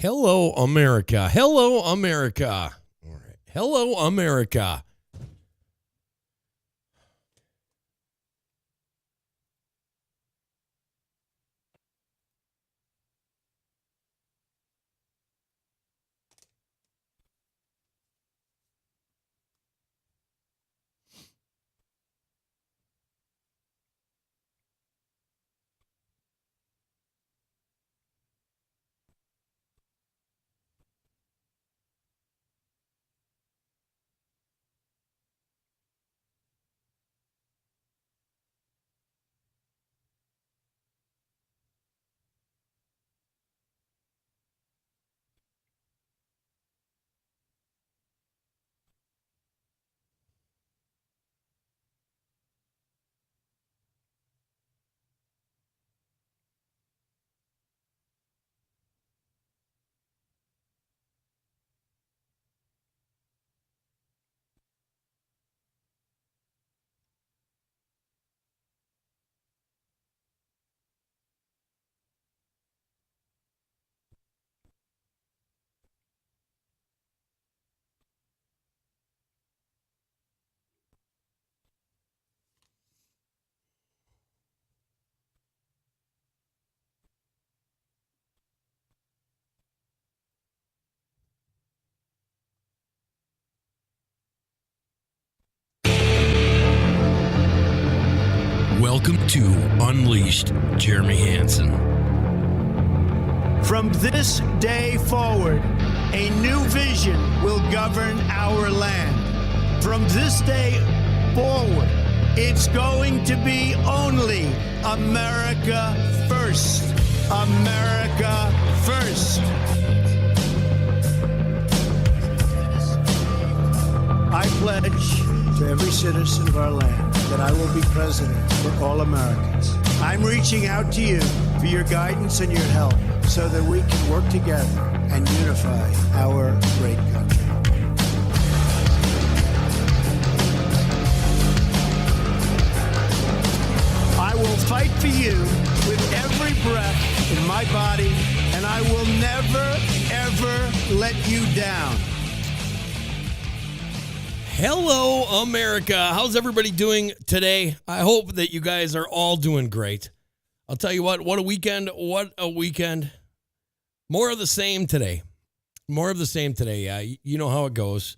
Hello, America. Hello, America. All right. Hello, America. Welcome to Unleashed, Jeremy Hansen. From this day forward, a new vision will govern our land. From this day forward, it's going to be only America first. America first. I pledge to every citizen of our land that I will be president for all Americans. I'm reaching out to you for your guidance and your help so that we can work together and unify our great country. I will fight for you with every breath in my body, and I will never, ever let you down. Hello, America. How's everybody doing today? I hope that you guys are all doing great. I'll tell you what a weekend. What a weekend. More of the same today. More of the same today. You know how it goes.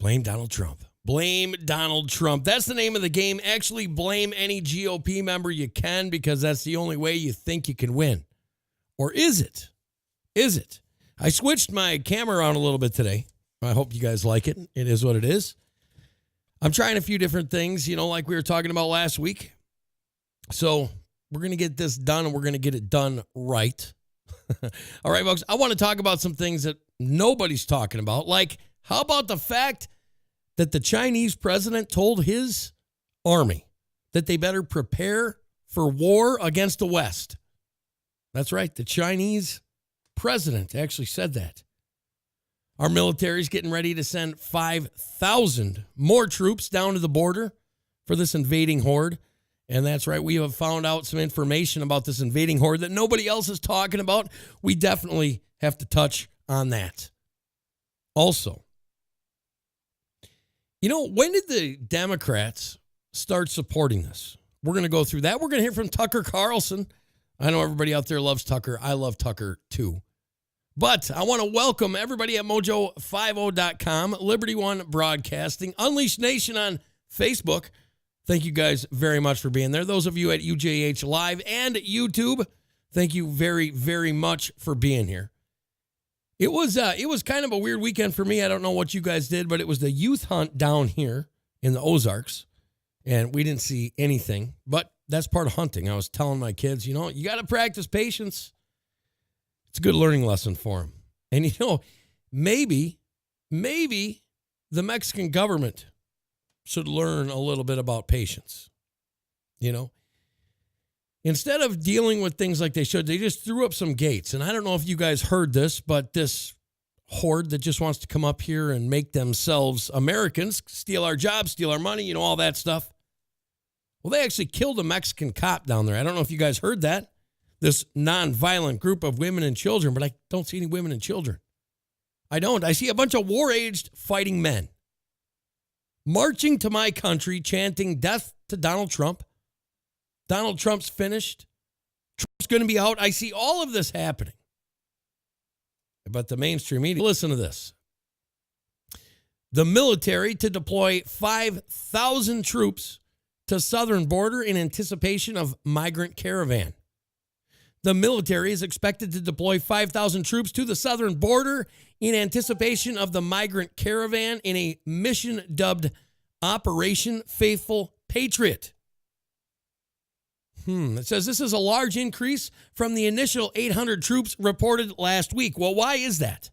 Blame Donald Trump. Blame Donald Trump. That's the name of the game. Actually, blame any GOP member you can, because that's the only way you think you can win. Or is it? Is it? I switched my camera around a little bit today. I hope you guys like it. It is what it is. I'm trying a few different things, like we were talking about last week. So we're going to get this done, and we're going to get it done right. All right, folks, I want to talk about some things that nobody's talking about. Like, how about the fact that the Chinese president told his army that they better prepare for war against the West? That's right. The Chinese president actually said that. Our military is getting ready to send 5,000 more troops down to the border for this invading horde. And that's right, we have found out some information about this invading horde that nobody else is talking about. We definitely have to touch on that. Also, when did the Democrats start supporting this? We're going to go through that. We're going to hear from Tucker Carlson. I know everybody out there loves Tucker. I love Tucker too. But I want to welcome everybody at Mojo50.com, Liberty One Broadcasting, Unleashed Nation on Facebook. Thank you guys very much for being there. Those of you at UJH Live and YouTube, thank you very, very much for being here. It was kind of a weird weekend for me. I don't know what you guys did, but it was the youth hunt down here in the Ozarks, and we didn't see anything. But that's part of hunting. I was telling my kids, you got to practice patience. It's a good learning lesson for them. And, maybe the Mexican government should learn a little bit about patience. Instead of dealing with things like they should, they just threw up some gates. And I don't know if you guys heard this, but this horde that just wants to come up here and make themselves Americans, steal our jobs, steal our money, all that stuff. Well, they actually killed a Mexican cop down there. I don't know if you guys heard that. this nonviolent group of women and children, but I don't see any women and children. I don't. I see a bunch of war-aged fighting men marching to my country, chanting death to Donald Trump. Donald Trump's finished. Trump's going to be out. I see all of this happening. But the mainstream media, listen to this. The military to deploy 5,000 troops to southern border in anticipation of migrant caravan. The military is expected to deploy 5,000 troops to the southern border in anticipation of the migrant caravan in a mission dubbed Operation Faithful Patriot. It says this is a large increase from the initial 800 troops reported last week. Well, why is that?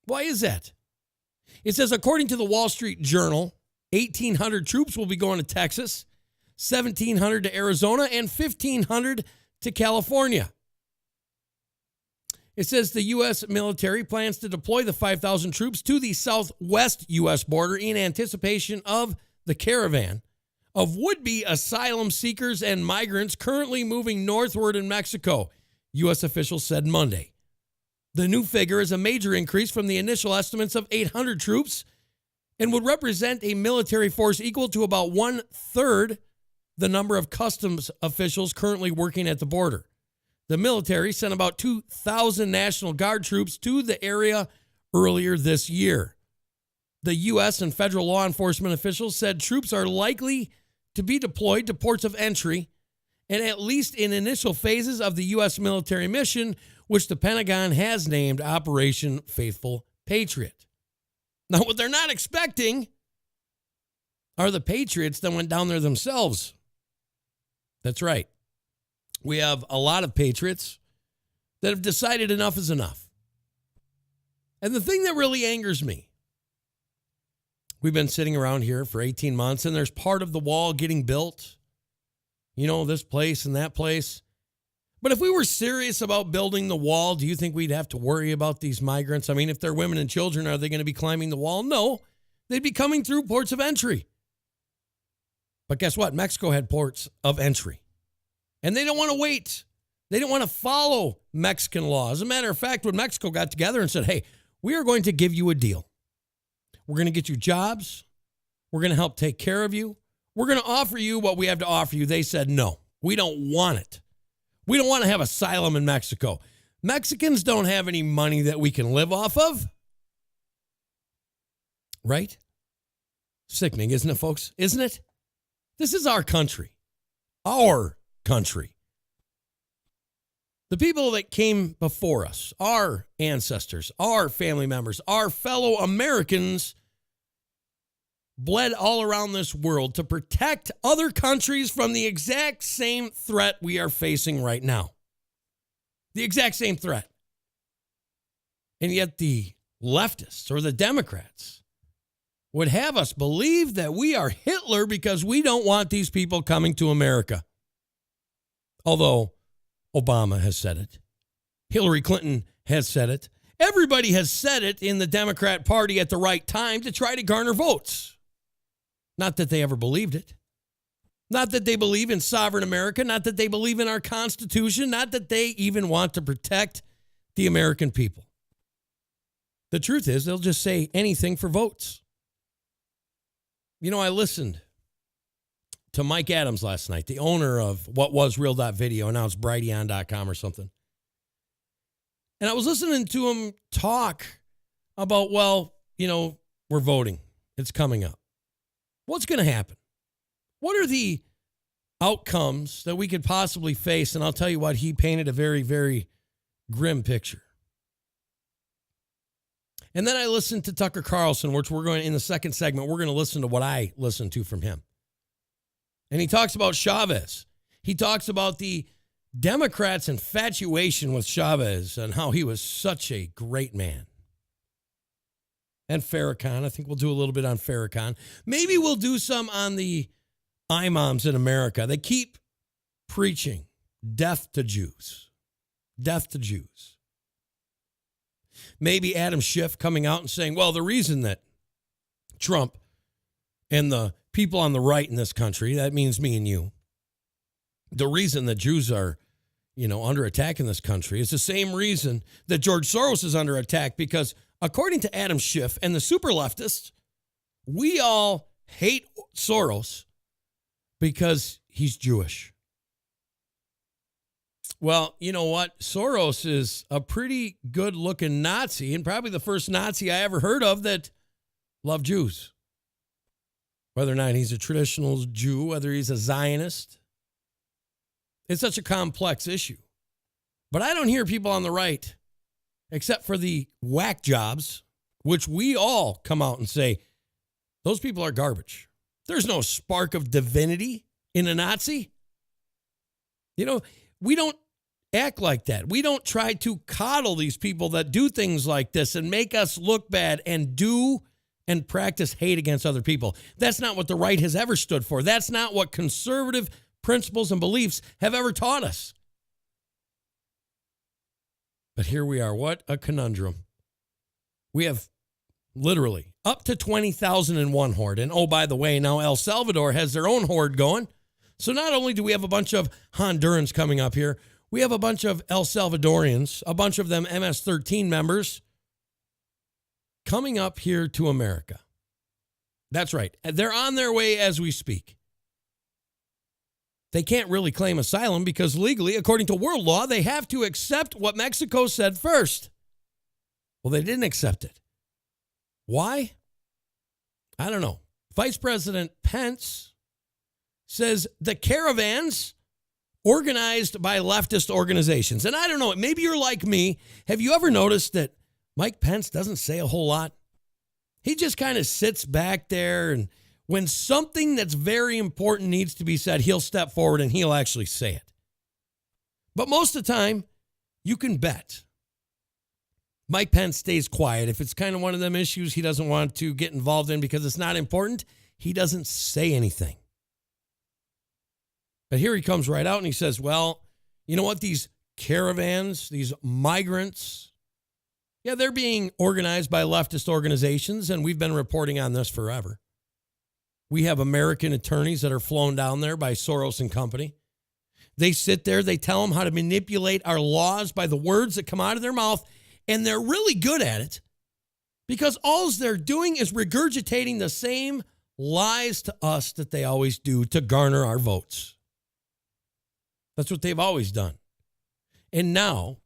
Why is that? It says, according to the Wall Street Journal, 1,800 troops will be going to Texas, 1,700 to Arizona, and 1,500 to California. It says the U.S. military plans to deploy the 5,000 troops to the southwest U.S. border in anticipation of the caravan of would-be asylum seekers and migrants currently moving northward in Mexico, U.S. officials said Monday. The new figure is a major increase from the initial estimates of 800 troops and would represent a military force equal to about one-third the number of customs officials currently working at the border. The military sent about 2,000 National Guard troops to the area earlier this year. The U.S. and federal law enforcement officials said troops are likely to be deployed to ports of entry and at least in initial phases of the U.S. military mission, which the Pentagon has named Operation Faithful Patriot. Now, what they're not expecting are the patriots that went down there themselves. That's right. We have a lot of patriots that have decided enough is enough. And the thing that really angers me, we've been sitting around here for 18 months, and there's part of the wall getting built. You know, this place and that place. But if we were serious about building the wall, do you think we'd have to worry about these migrants? I mean, if they're women and children, are they going to be climbing the wall? No, they'd be coming through ports of entry. But guess what? Mexico had ports of entry. And they don't want to wait. They don't want to follow Mexican law. As a matter of fact, when Mexico got together and said, hey, we are going to give you a deal. We're going to get you jobs. We're going to help take care of you. We're going to offer you what we have to offer you. They said, no, we don't want it. We don't want to have asylum in Mexico. Mexicans don't have any money that we can live off of. Right? Sickening, isn't it, folks? Isn't it? This is our country. Our country. The people that came before us, our ancestors, our family members, our fellow Americans, bled all around this world to protect other countries from the exact same threat we are facing right now. The exact same threat. And yet the leftists or the Democrats would have us believe that we are Hitler because we don't want these people coming to America. Although Obama has said it. Hillary Clinton has said it. Everybody has said it in the Democrat Party at the right time to try to garner votes. Not that they ever believed it. Not that they believe in sovereign America. Not that they believe in our Constitution. Not that they even want to protect the American people. The truth is, they'll just say anything for votes. You know, I listened to Mike Adams last night, the owner of what was Real.video, now it's Brighteon.com or something. And I was listening to him talk about, well, you know, we're voting. It's coming up. What's going to happen? What are the outcomes that we could possibly face? And I'll tell you what, he painted a very, very grim picture. And then I listened to Tucker Carlson, which we're going, in the second segment, we're going to listen to what I listened to from him. And he talks about Chavez. He talks about the Democrats' infatuation with Chavez and how he was such a great man. And Farrakhan. I think we'll do a little bit on Farrakhan. Maybe we'll do some on the imams in America. They keep preaching death to Jews. Death to Jews. Maybe Adam Schiff coming out and saying, well, the reason that Trump and the people on the right in this country, that means me and you, the reason that Jews are under attack in this country. It's the same reason that George Soros is under attack, because according to Adam Schiff and the super leftists, we all hate Soros because he's Jewish. Well, you know what? Soros is a pretty good-looking Nazi, and probably the first Nazi I ever heard of that loved Jews. Whether or not he's a traditional Jew, whether he's a Zionist, it's such a complex issue. But I don't hear people on the right, except for the whack jobs, which we all come out and say, those people are garbage. There's no spark of divinity in a Nazi. We don't act like that. We don't try to coddle these people that do things like this and make us look bad and do and practice hate against other people. That's not what the right has ever stood for. That's not what conservative principles and beliefs have ever taught us. But here we are. What a conundrum. We have literally up to 20,001 horde. And oh, by the way, now El Salvador has their own horde going. So not only do we have a bunch of Hondurans coming up here, we have a bunch of El Salvadorians, a bunch of them MS-13 members, coming up here to America. That's right. They're on their way as we speak. They can't really claim asylum because legally, according to world law, they have to accept what Mexico said first. Well, they didn't accept it. Why? I don't know. Vice President Pence says the caravans organized by leftist organizations. And I don't know, maybe you're like me. Have you ever noticed that Mike Pence doesn't say a whole lot? He just kind of sits back there, and when something that's very important needs to be said, he'll step forward and he'll actually say it. But most of the time, you can bet Mike Pence stays quiet. If it's kind of one of them issues he doesn't want to get involved in because it's not important, he doesn't say anything. But here he comes right out and he says, well, you know what? These caravans, these migrants, yeah, they're being organized by leftist organizations, and we've been reporting on this forever. We have American attorneys that are flown down there by Soros and company. They sit there, they tell them how to manipulate our laws by the words that come out of their mouth, and they're really good at it because all they're doing is regurgitating the same lies to us that they always do to garner our votes. That's what they've always done. And now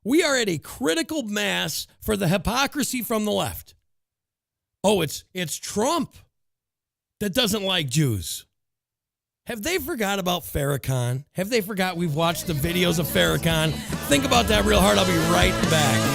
we are at a critical mass for the hypocrisy from the left. Oh, it's Trump that doesn't like Jews. Have they forgot about Farrakhan? Have they forgot we've watched the videos of Farrakhan? Think about that real hard. I'll be right back.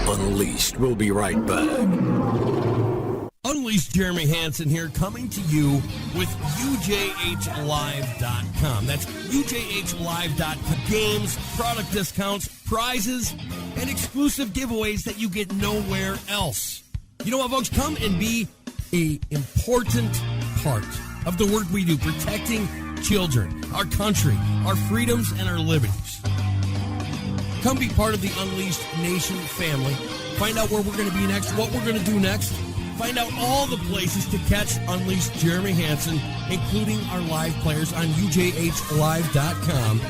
Unleashed. We'll be right back. Unleashed Jeremy Hansen here, coming to you with UJHLive.com. That's UJHLive.com. Games, product discounts, prizes, and exclusive giveaways that you get nowhere else. You know what, folks? Come and be an important part of the work we do, protecting children, our country, our freedoms, and our liberties. Come be part of the Unleashed Nation family. Find out where we're going to be next, what we're going to do next. Find out all the places to catch Unleashed Jeremy Hansen, including our live players on UJHLive.com.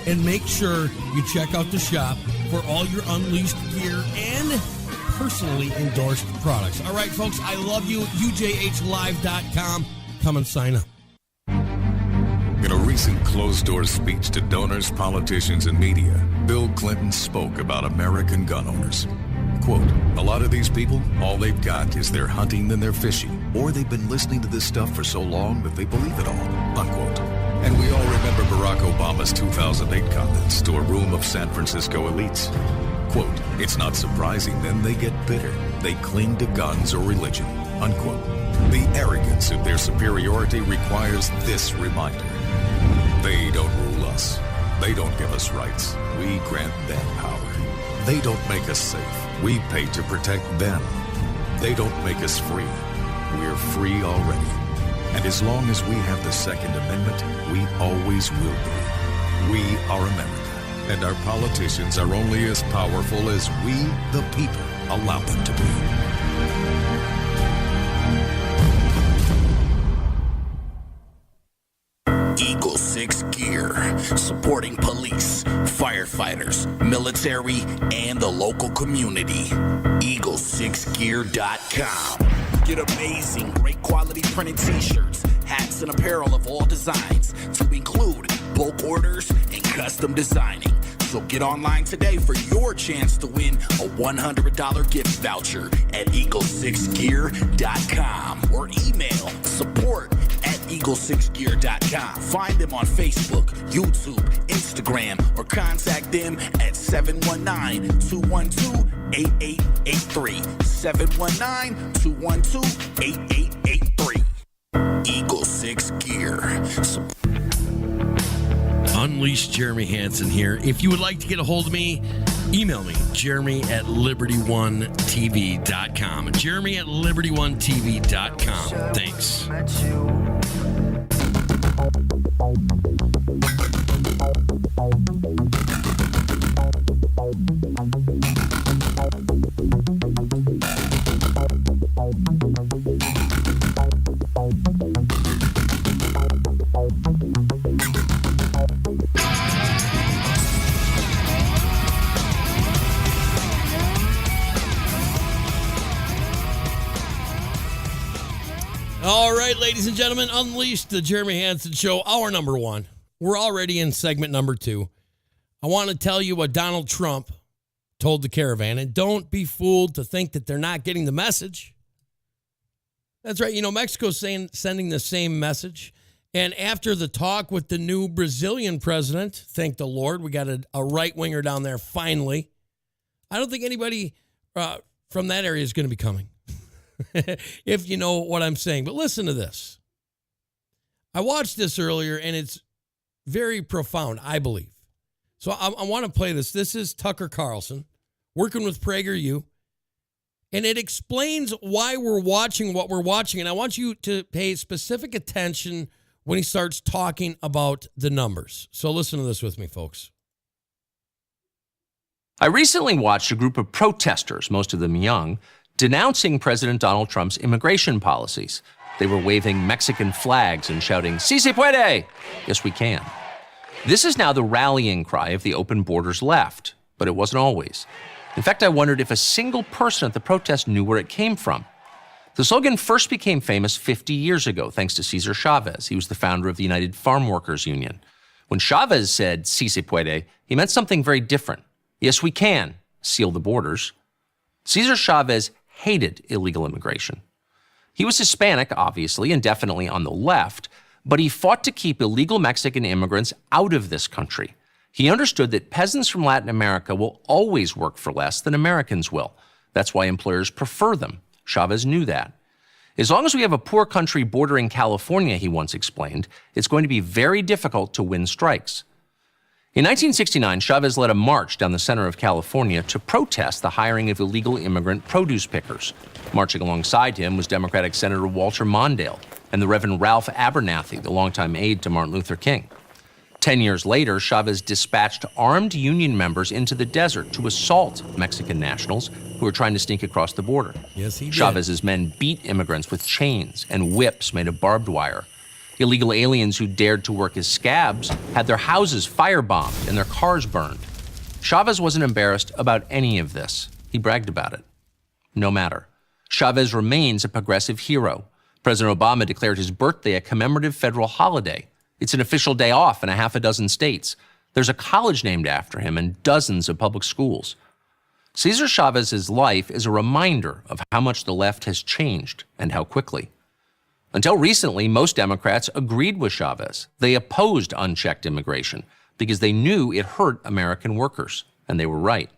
And make sure you check out the shop for all your Unleashed gear and personally endorsed products. All right, folks, I love you. UJHLive.com. Come and sign up. In a recent closed-door speech to donors, politicians, and media, Bill Clinton spoke about American gun owners. Quote, a lot of these people, all they've got is their hunting and their fishing, or they've been listening to this stuff for so long that they believe it all, unquote. And we all remember Barack Obama's 2008 comments to a room of San Francisco elites. Quote, it's not surprising then they get bitter. They cling to guns or religion, unquote. The arrogance of their superiority requires this reminder. They don't rule us. They don't give us rights. We grant them power. They don't make us safe. We pay to protect them. They don't make us free. we're free already. And as long as we have the Second Amendment, we always will be. We are America, and our politicians are only as powerful as we, the people, allow them to be. Eagle 6 Gear, supporting police, firefighters, military, and the local community. Eagle6gear.com. Get amazing, great quality printed t-shirts, hats, and apparel of all designs to include bulk orders and custom designing. So get online today for your chance to win a $100 gift voucher at Eagle6gear.com or email support@Eagle6gear.com. Find them on Facebook, YouTube, Instagram, or contact them at 719-212-8883. 719-212-8883. Eagle 6 Gear. Unleashed Jeremy Hansen here. If you would like to get a hold of me, email me, jeremy@liberty1tv.com. jeremy@liberty1tv.com. Thanks. All right, ladies and gentlemen, Unleashed, the Jeremy Hansen Show, hour number 1. We're already in segment number 2. I want to tell you what Donald Trump told the caravan, and don't be fooled to think that they're not getting the message. That's right. You know, Mexico's sending the same message. And after the talk with the new Brazilian president, thank the Lord, we got a right-winger down there finally. I don't think anybody from that area is going to be coming. If you know what I'm saying. But listen to this. I watched this earlier, and it's very profound, I believe. So I want to play this. This is Tucker Carlson working with PragerU, and it explains why we're watching what we're watching. And I want you to pay specific attention when he starts talking about the numbers. So listen to this with me, folks. I recently watched a group of protesters, most of them young, denouncing President Donald Trump's immigration policies. They were waving Mexican flags and shouting, "Si se puede!" Yes, we can. This is now the rallying cry of the open borders left, but it wasn't always. In fact, I wondered if a single person at the protest knew where it came from. The slogan first became famous 50 years ago, thanks to Cesar Chavez. He was the founder of the United Farm Workers Union. When Chavez said, "Si se puede," he meant something very different. Yes, we can seal the borders. Cesar Chavez hated illegal immigration. He was Hispanic, obviously, and definitely on the left, but he fought to keep illegal Mexican immigrants out of this country. He understood that peasants from Latin America will always work for less than Americans will. That's why employers prefer them. Chavez knew that. As long as we have a poor country bordering California, he once explained, it's going to be very difficult to win strikes. In 1969, Chavez led a march down the center of California to protest the hiring of illegal immigrant produce pickers. Marching alongside him was Democratic Senator Walter Mondale and the Reverend Ralph Abernathy, the longtime aide to Martin Luther King. 10 years later, Chavez dispatched armed union members into the desert to assault Mexican nationals who were trying to sneak across the border. Yes, he did. Chavez's men beat immigrants with chains and whips made of barbed wire. Illegal aliens who dared to work as scabs had their houses firebombed and their cars burned. Chavez wasn't embarrassed about any of this. He bragged about it. No matter. Chavez remains a progressive hero. President Obama declared his birthday a commemorative federal holiday. It's an official day off in a half a dozen states. There's a college named after him and dozens of public schools. Cesar Chavez's life is a reminder of how much the left has changed and how quickly. Until recently, most Democrats agreed with Chavez. They opposed unchecked immigration because they knew it hurt American workers, and they were right.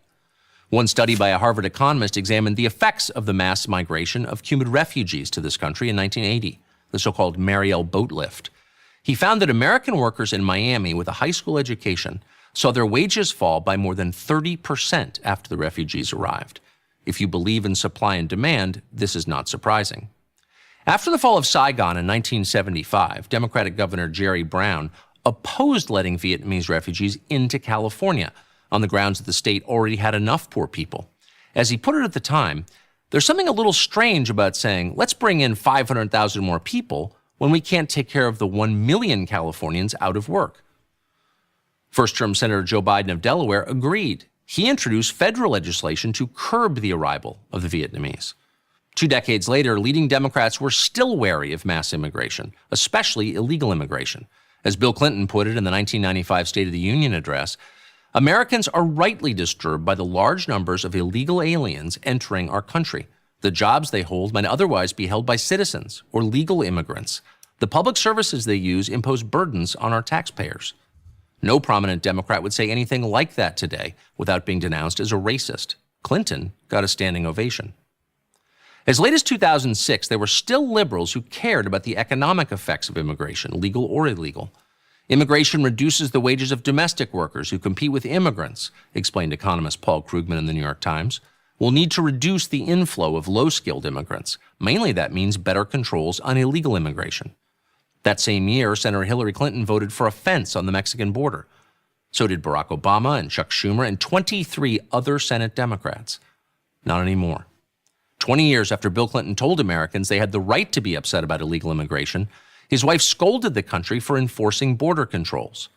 One study by a Harvard economist examined the effects of the mass migration of Cuban refugees to this country in 1980, the so-called Mariel boat lift. He found that American workers in Miami with a high school education saw their wages fall by more than 30% after the refugees arrived. If you believe in supply and demand, this is not surprising. After the fall of Saigon in 1975, Democratic Governor Jerry Brown opposed letting Vietnamese refugees into California on the grounds that the state already had enough poor people. As he put it at the time, there's something a little strange about saying, let's bring in 500,000 more people when we can't take care of the 1 million Californians out of work. First-term Senator Joe Biden of Delaware agreed. He introduced federal legislation to curb the arrival of the Vietnamese. 2 decades later, leading Democrats were still wary of mass immigration, especially illegal immigration. As Bill Clinton put it in the 1995 State of the Union address, Americans are rightly disturbed by the large numbers of illegal aliens entering our country. The jobs they hold might otherwise be held by citizens or legal immigrants. The public services they use impose burdens on our taxpayers. No prominent Democrat would say anything like that today without being denounced as a racist. Clinton got a standing ovation. As late as 2006, there were still liberals who cared about the economic effects of immigration, legal or illegal. Immigration reduces the wages of domestic workers who compete with immigrants, explained economist Paul Krugman in the New York Times. We'll need to reduce the inflow of low-skilled immigrants. Mainly that means better controls on illegal immigration. That same year, Senator Hillary Clinton voted for a fence on the Mexican border. So did Barack Obama and Chuck Schumer and 23 other Senate Democrats. Not anymore. 20 years after Bill Clinton told Americans they had the right to be upset about illegal immigration, his wife scolded the country for enforcing border controls.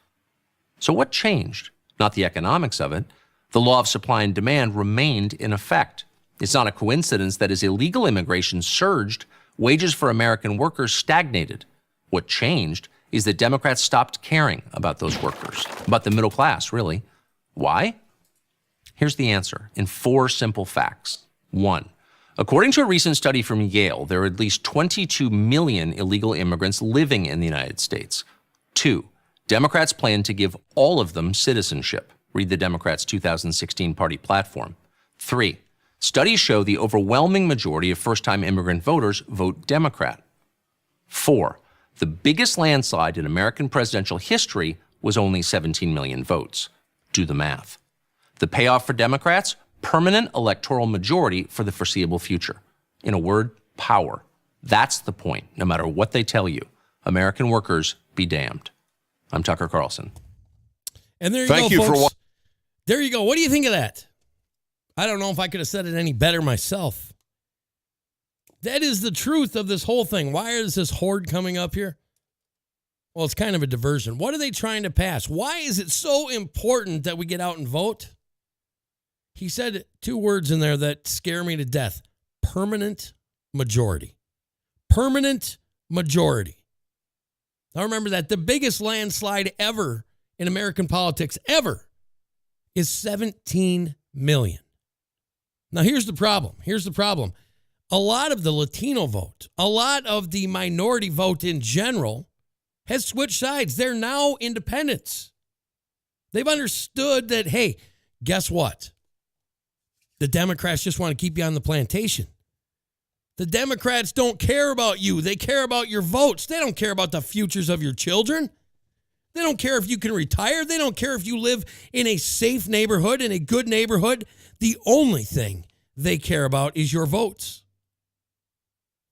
So what changed? Not the economics of it. The law of supply and demand remained in effect. It's not a coincidence that as illegal immigration surged, wages for American workers stagnated. What changed is that Democrats stopped caring about those workers, about the middle class, really. Why? Here's the answer in 4 simple facts. 1, according to a recent study from Yale, there are at least 22 million illegal immigrants living in the United States. 2, Democrats plan to give all of them citizenship. Read the Democrats' 2016 party platform. 3, studies show the overwhelming majority of first-time immigrant voters vote Democrat. 4, the biggest landslide in American presidential history was only 17 million votes. Do the math. The payoff for Democrats? Permanent electoral majority for the foreseeable future. In a word, power. That's the point, no matter what they tell you. American workers be damned. I'm Tucker Carlson. And there you Thank go, you folks. for There you go. What do you think of that? I don't know if I could have said it any better myself. That is the truth of this whole thing. Why is this horde coming up here? Well, it's kind of a diversion. What are they trying to pass? Why is it so important that we get out and vote? He said 2 words in there that scare me to death. Permanent majority. Permanent majority. Now remember that the biggest landslide ever in American politics ever is 17 million. Now here's the problem. A lot of the Latino vote, a lot of the minority vote in general has switched sides. They're now independents. They've understood that, hey, guess what? The Democrats just want to keep you on the plantation. The Democrats don't care about you. They care about your votes. They don't care about the futures of your children. They don't care if you can retire. They don't care if you live in a safe neighborhood, in a good neighborhood. The only thing they care about is your votes.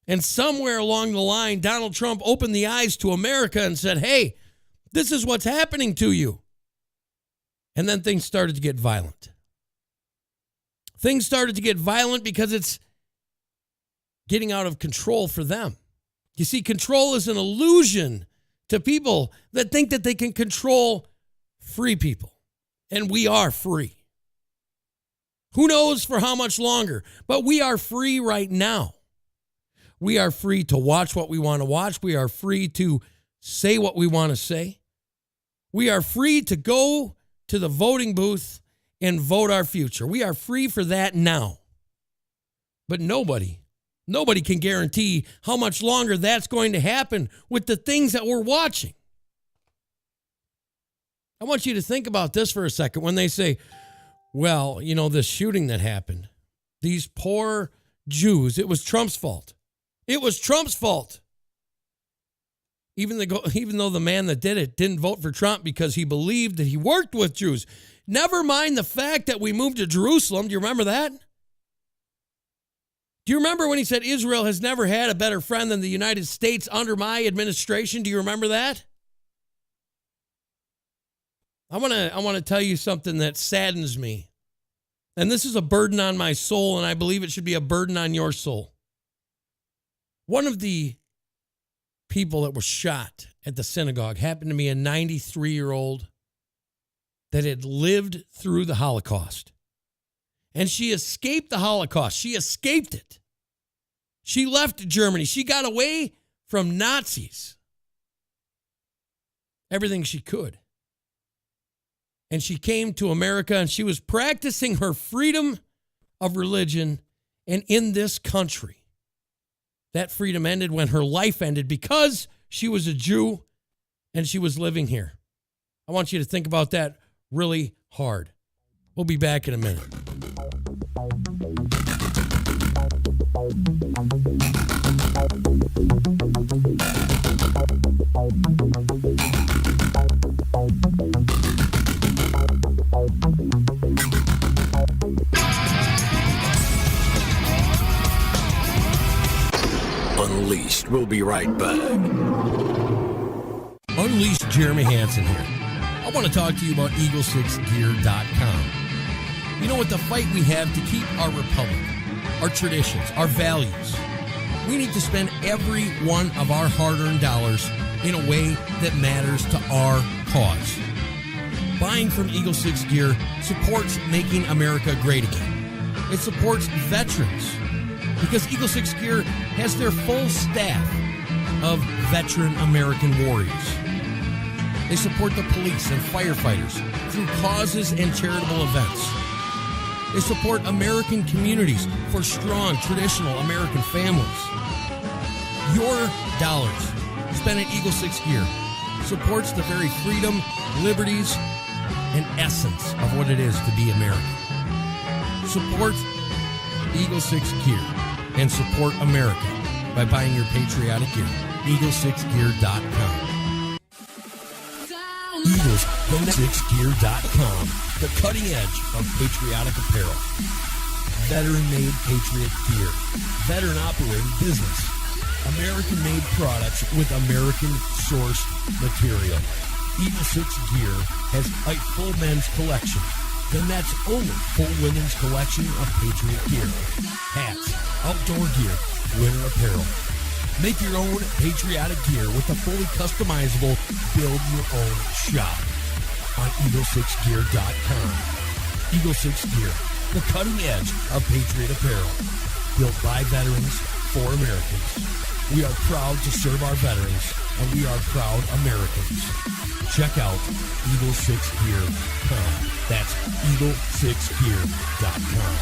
And somewhere along the line, Donald Trump opened the eyes to America and said, hey, this is what's happening to you. And then things started to get violent. Things started to get violent because it's getting out of control for them. You see, control is an illusion to people that think that they can control free people. And we are free. Who knows for how much longer? But we are free right now. We are free to watch what we want to watch. We are free to say what we want to say. We are free to go to the voting booth and vote our future. We are free for that now. But nobody can guarantee how much longer that's going to happen with the things that we're watching. I want you to think about this for a second when they say, well, you know, this shooting that happened, these poor Jews, it was Trump's fault. It was Trump's fault. Even though the man that did it didn't vote for Trump because he believed that he worked with Jews. Never mind the fact that we moved to Jerusalem. Do you remember that? Do you remember when he said Israel has never had a better friend than the United States under my administration? Do you remember that? I want to tell you something that saddens me. And this is a burden on my soul, and I believe it should be a burden on your soul. One of the people that was shot at the synagogue happened to be a 93-year-old that had lived through the Holocaust. And she escaped the Holocaust. She escaped it. She left Germany. She got away from Nazis. Everything she could. And she came to America, and she was practicing her freedom of religion. And in this country, that freedom ended when her life ended because she was a Jew and she was living here. I want you to think about that really hard. We'll be back in a minute. Unleashed. We'll be right back. Unleashed Jeremy Hansen here. I want to talk to you about Eagle6Gear.com. You know what? The fight we have to keep our republic, our traditions, our values. We need to spend every one of our hard-earned dollars in a way that matters to our cause. Buying from Eagle 6 Gear supports making America great again. It supports veterans because Eagle 6 Gear has their full staff of veteran American warriors. They support the police and firefighters through causes and charitable events. They support American communities for strong, traditional American families. Your dollars spent at Eagle 6 Gear supports the very freedom, liberties, and essence of what it is to be American. Support Eagle 6 Gear and support America by buying your patriotic gear. Eagle6Gear.com. Eagle6Gear.com, the cutting edge of patriotic apparel. Veteran-made Patriot gear. Veteran-operated business. American-made products with American-sourced material. Eagle 6 Gear has a full men's collection. Then that's only full women's collection of Patriot gear. Hats, outdoor gear, winter apparel. Make your own patriotic gear with a fully customizable build your own shop on Eagle6Gear.com. Eagle 6 Gear, the cutting edge of Patriot apparel. Built by veterans for Americans. We are proud to serve our veterans, and we are proud Americans. Check out Eagle6Gear.com. That's Eagle6Gear.com.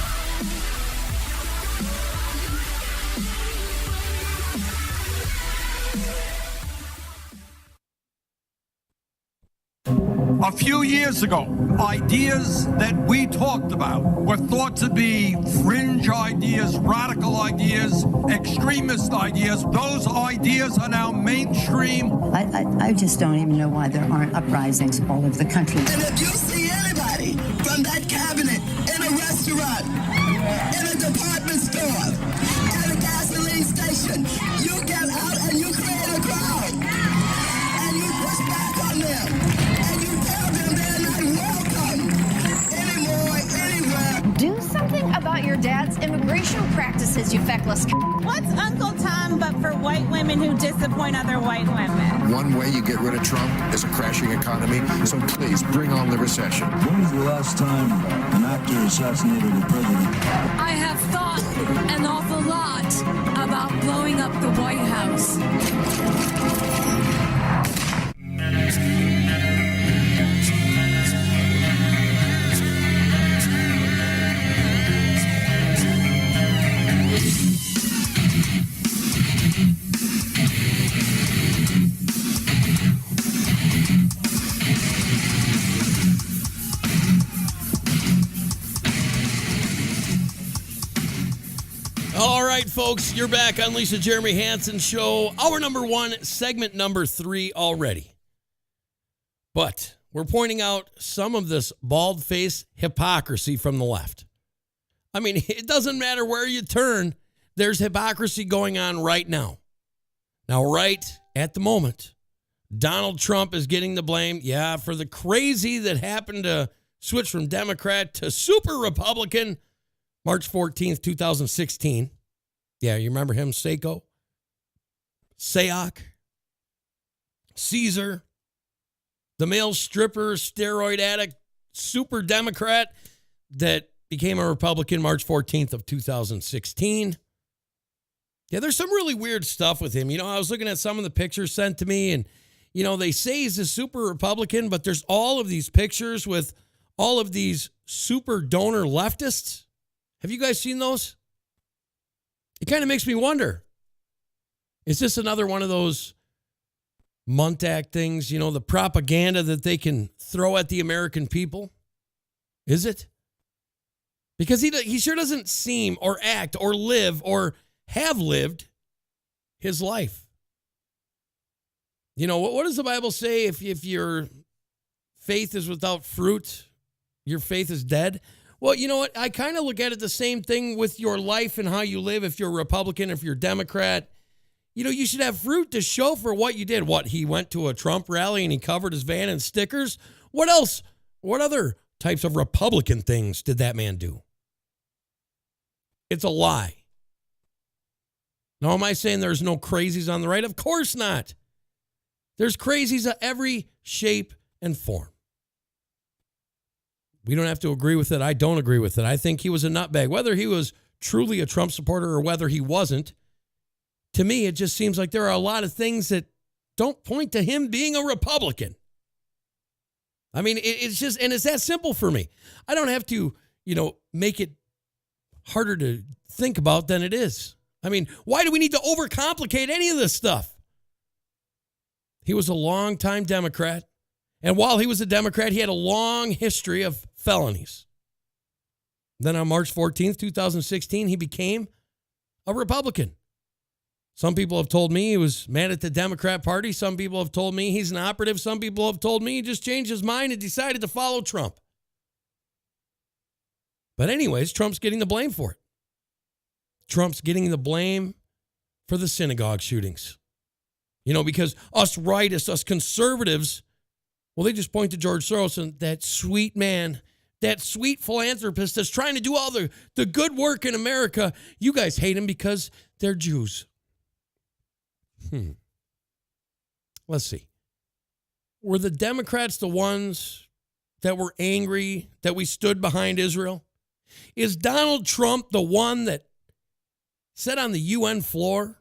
A few years ago, ideas that we talked about were thought to be fringe ideas, radical ideas, extremist ideas. Those ideas are now mainstream. I just don't even know why there aren't uprisings all over the country. And if you see anybody from that cabinet in a restaurant, in a department store, at a gasoline station, you get out and you create a crowd. And you push back on them. And you tell them they're not welcome anymore, anywhere. Do something about your dad's immigration practices, you feckless. What's Uncle Tom but for white women who disappoint other white women? One way you get rid of Trump is a crashing economy, so please bring on the recession. When was the last time an actor assassinated a president? I have thought an awful lot about blowing up the White House. All right, folks, you're back on Lisa Jeremy Hansen Show. Hour number 1, segment number 3 already. But we're pointing out some of this bald-faced hypocrisy from the left. I mean, it doesn't matter where you turn. there's hypocrisy going on right now. Now, right at the moment, Donald Trump is getting the blame, for the crazy that happened to switch from Democrat to super Republican March 14th, 2016. Yeah, you remember him, Seiko, Sayok, Caesar, the male stripper, steroid addict, super Democrat that became a Republican March 14th of 2016. Yeah, there's some really weird stuff with him. I was looking at some of the pictures sent to me, and, they say he's a super Republican, but there's all of these pictures with all of these super donor leftists. Have you guys seen those? It kind of makes me wonder, is this another one of those Montag things, the propaganda that they can throw at the American people? Is it? Because he sure doesn't seem or act or live or have lived his life. What does the Bible say? If your faith is without fruit, your faith is dead. Well, you know what? I kind of look at it the same thing with your life and how you live. If you're a Republican, if you're a Democrat, you should have fruit to show for what you did. What, he went to a Trump rally and he covered his van in stickers? What else? What other types of Republican things did that man do? It's a lie. Now, am I saying there's no crazies on the right? Of course not. There's crazies of every shape and form. We don't have to agree with it. I don't agree with it. I think he was a nutbag. Whether he was truly a Trump supporter or whether he wasn't, to me, it just seems like there are a lot of things that don't point to him being a Republican. I mean, it's just, and it's that simple for me. I don't have to, make it harder to think about than it is. I mean, why do we need to overcomplicate any of this stuff? He was a longtime Democrat. And while he was a Democrat, he had a long history of felonies. Then on March 14th, 2016, he became a Republican. Some people have told me he was mad at the Democrat Party. Some people have told me he's an operative. Some people have told me he just changed his mind and decided to follow Trump. But anyways, Trump's getting the blame for it. Trump's getting the blame for the synagogue shootings. Because us rightists, us conservatives, well, they just point to George Soros and that sweet man, that sweet philanthropist that's trying to do all the good work in America. You guys hate him because they're Jews. Let's see. Were the Democrats the ones that were angry that we stood behind Israel? Is Donald Trump the one that said on the UN floor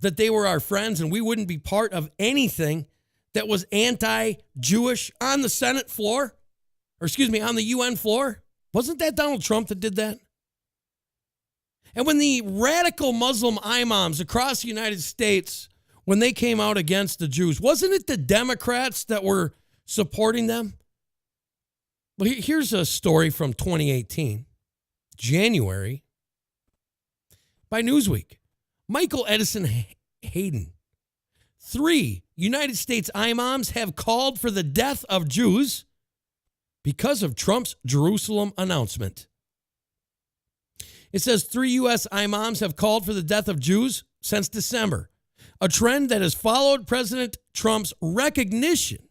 that they were our friends and we wouldn't be part of anything that was anti-Jewish on the Senate floor? Or on the UN floor? Wasn't that Donald Trump that did that? And when the radical Muslim imams across the United States, when they came out against the Jews, wasn't it the Democrats that were supporting them? Well, here's a story from 2018, January, by Newsweek. Michael Edison Hayden. 3 United States imams have called for the death of Jews because of Trump's Jerusalem announcement. It says 3 U.S. imams have called for the death of Jews since December, a trend that has followed President Trump's recognition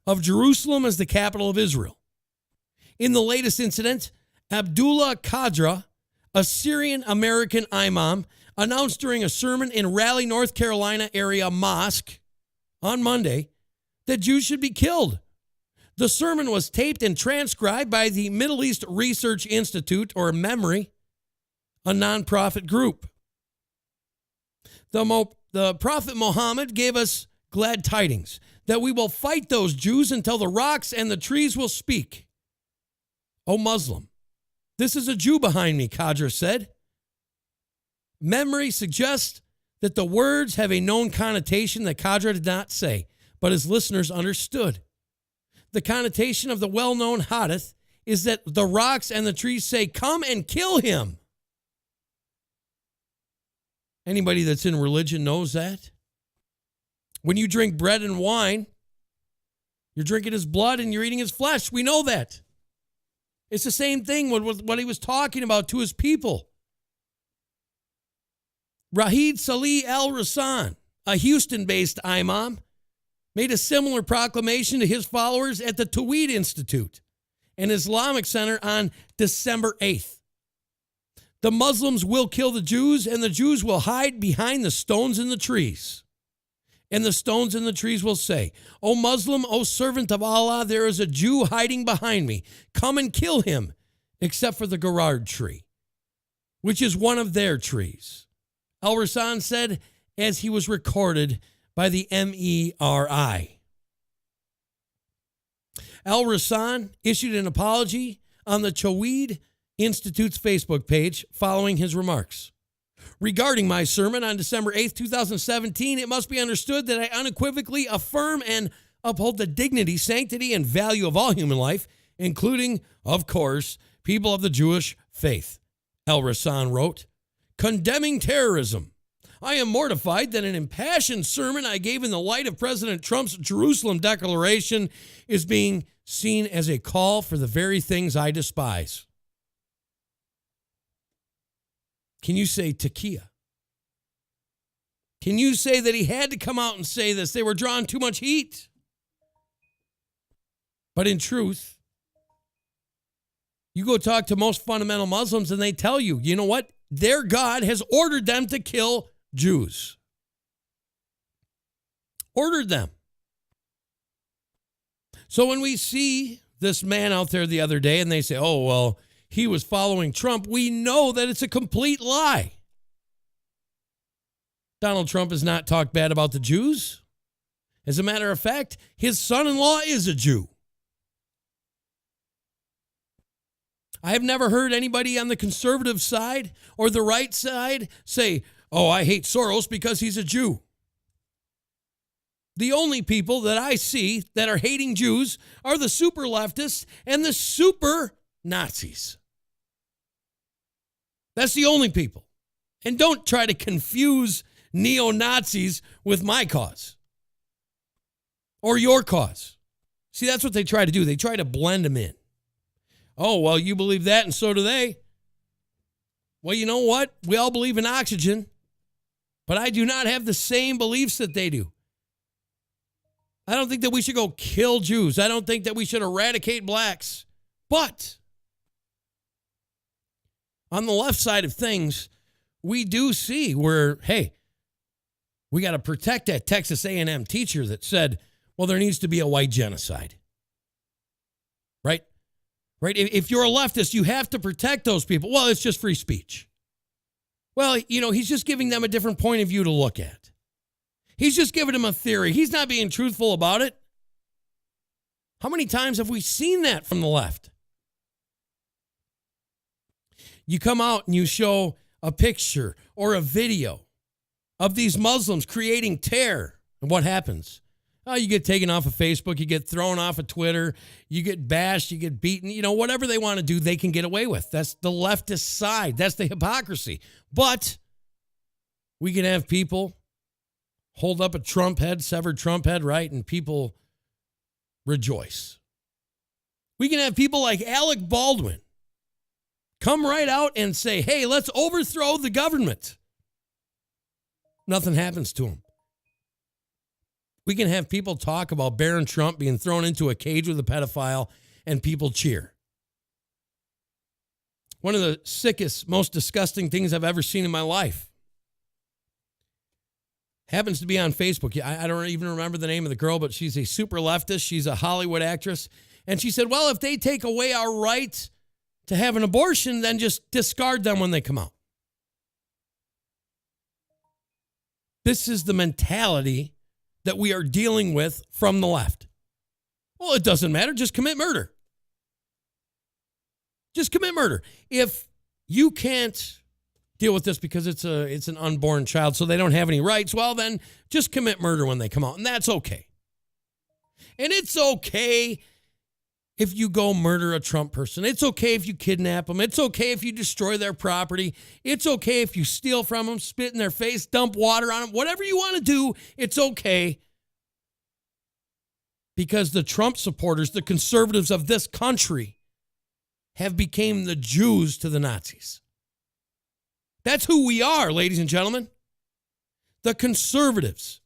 of Jerusalem as the capital of Israel. In the latest incident, Abdullah Qadra, a Syrian-American imam, announced during a sermon in Raleigh, North Carolina area mosque on Monday that Jews should be killed. The sermon was taped and transcribed by the Middle East Research Institute, or MEMRI, a nonprofit group. The Prophet Muhammad gave us glad tidings that we will fight those Jews until the rocks and the trees will speak. O Muslim, this is a Jew behind me, Qadra said. MEMRI suggests that the words have a known connotation that Qadra did not say, but his listeners understood. The connotation of the well-known hadith is that the rocks and the trees say, "Come and kill him." Anybody that's in religion knows that. When you drink bread and wine, you're drinking his blood and you're eating his flesh. We know that. It's the same thing with what he was talking about to his people. Raheed Salih al-Rassan, a Houston-based imam, made a similar proclamation to his followers at the Tawhid Institute, an Islamic center, on December 8th. The Muslims will kill the Jews, and the Jews will hide behind the stones in the trees. And the stones in the trees will say, O Muslim, O servant of Allah, there is a Jew hiding behind me. Come and kill him, except for the Gerard tree, which is one of their trees. Al-Rassan said as he was recorded by the MERI. Al-Rassan issued an apology on the Tawhid Institute's Facebook page following his remarks. Regarding my sermon on December 8th, 2017, it must be understood that I unequivocally affirm and uphold the dignity, sanctity, and value of all human life, including, of course, people of the Jewish faith. Al-Rassan wrote, condemning terrorism. I am mortified that an impassioned sermon I gave in the light of President Trump's Jerusalem declaration is being seen as a call for the very things I despise. Can you say takia? Can you say that he had to come out and say this? They were drawing too much heat. But in truth, you go talk to most fundamental Muslims and they tell you, you know what? Their God has ordered them to kill Jews. Ordered them. So when we see this man out there the other day and they say, oh, well, he was following Trump, we know that it's a complete lie. Donald Trump has not talked bad about the Jews. As a matter of fact, his son-in-law is a Jew. I have never heard anybody on the conservative side or the right side say, oh, I hate Soros because he's a Jew. The only people that I see that are hating Jews are the super leftists and the super Nazis. That's the only people. And don't try to confuse neo-Nazis with my cause or your cause. See, that's what they try to do. They try to blend them in. Oh, well, you believe that and so do they. Well, you know what? We all believe in oxygen, but I do not have the same beliefs that they do. I don't think that we should go kill Jews. I don't think that we should eradicate blacks. But on the left side of things, we do see where, hey, we got to protect that Texas A&M teacher that said, well, there needs to be a white genocide. Right? Right? If you're a leftist, you have to protect those people. Well, it's just free speech. Well, you know, he's just giving them a different point of view to look at. He's just giving them a theory. He's not being truthful about it. How many times have we seen that from the left? You come out and you show a picture or a video of these Muslims creating terror. And what happens? Oh, you get taken off of Facebook. You get thrown off of Twitter. You get bashed. You get beaten. You know, whatever they want to do, they can get away with. That's the leftist side. That's the hypocrisy. But we can have people hold up a Trump head, severed Trump head, right? And people rejoice. We can have people like Alec Baldwin come right out and say, hey, let's overthrow the government. Nothing happens to him. We can have people talk about Barron Trump being thrown into a cage with a pedophile and people cheer. One of the sickest, most disgusting things I've ever seen in my life happens to be on Facebook. I don't even remember the name of the girl, but she's a super leftist. She's a Hollywood actress. And she said, well, if they take away our right to have an abortion, then just discard them when they come out. This is the mentality that we are dealing with from the left. Well, it doesn't matter. Just commit murder. Just commit murder. If you can't deal with this because it's an unborn child, so they don't have any rights, well, then just commit murder when they come out, and that's okay. And it's okay if you go murder a Trump person. It's okay if you kidnap them. It's okay if you destroy their property. It's okay if you steal from them, spit in their face, dump water on them. Whatever you want to do, it's okay. Because the Trump supporters, the conservatives of this country, have become the Jews to the Nazis. That's who we are, ladies and gentlemen. the conservatives,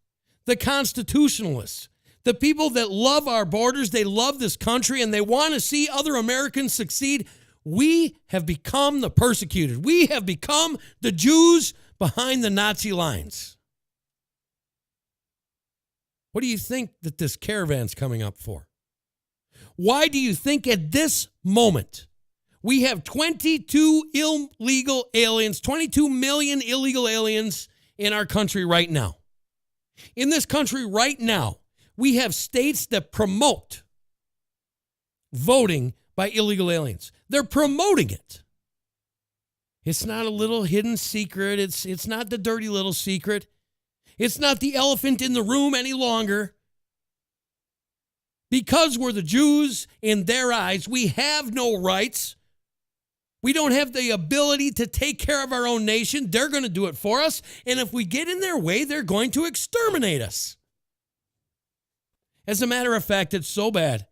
the constitutionalists, the people that love our borders, they love this country, and they want to see other Americans succeed, we have become the persecuted. We have become the Jews behind the Nazi lines. What do you think that this caravan's coming up for? Why do you think at this moment we have 22 illegal aliens, 22 million illegal aliens in our country right now? In this country right now, we have states that promote voting by illegal aliens. They're promoting it. It's not a little hidden secret. It's not the dirty little secret. It's not the elephant in the room any longer. Because we're the Jews, in their eyes, we have no rights. We don't have the ability to take care of our own nation. They're going to do it for us. And if we get in their way, they're going to exterminate us. As a matter of fact, it's so bad.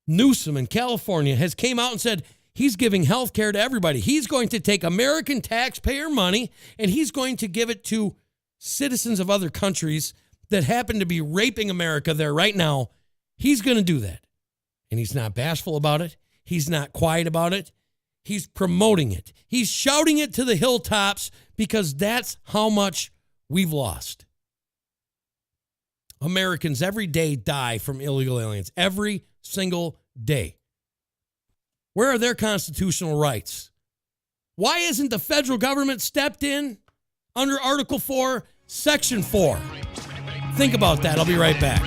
Newsom in California has came out and said he's giving health care to everybody. He's going to take American taxpayer money and he's going to give it to citizens of other countries that happen to be raping America there right now. He's going to do that. And he's not bashful about it. He's not quiet about it. He's promoting it. He's shouting it to the hilltops because that's how much we've lost. Americans every day die from illegal aliens. Every single day. Where are their constitutional rights? Why isn't the federal government stepped in under Article 4, Section 4? Think about that. I'll be right back.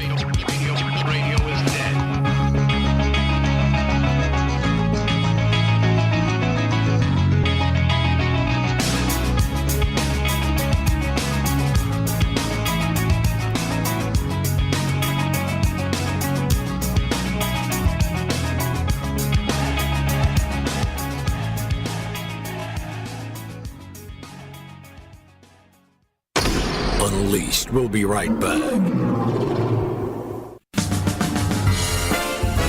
Unleashed. We'll be right back.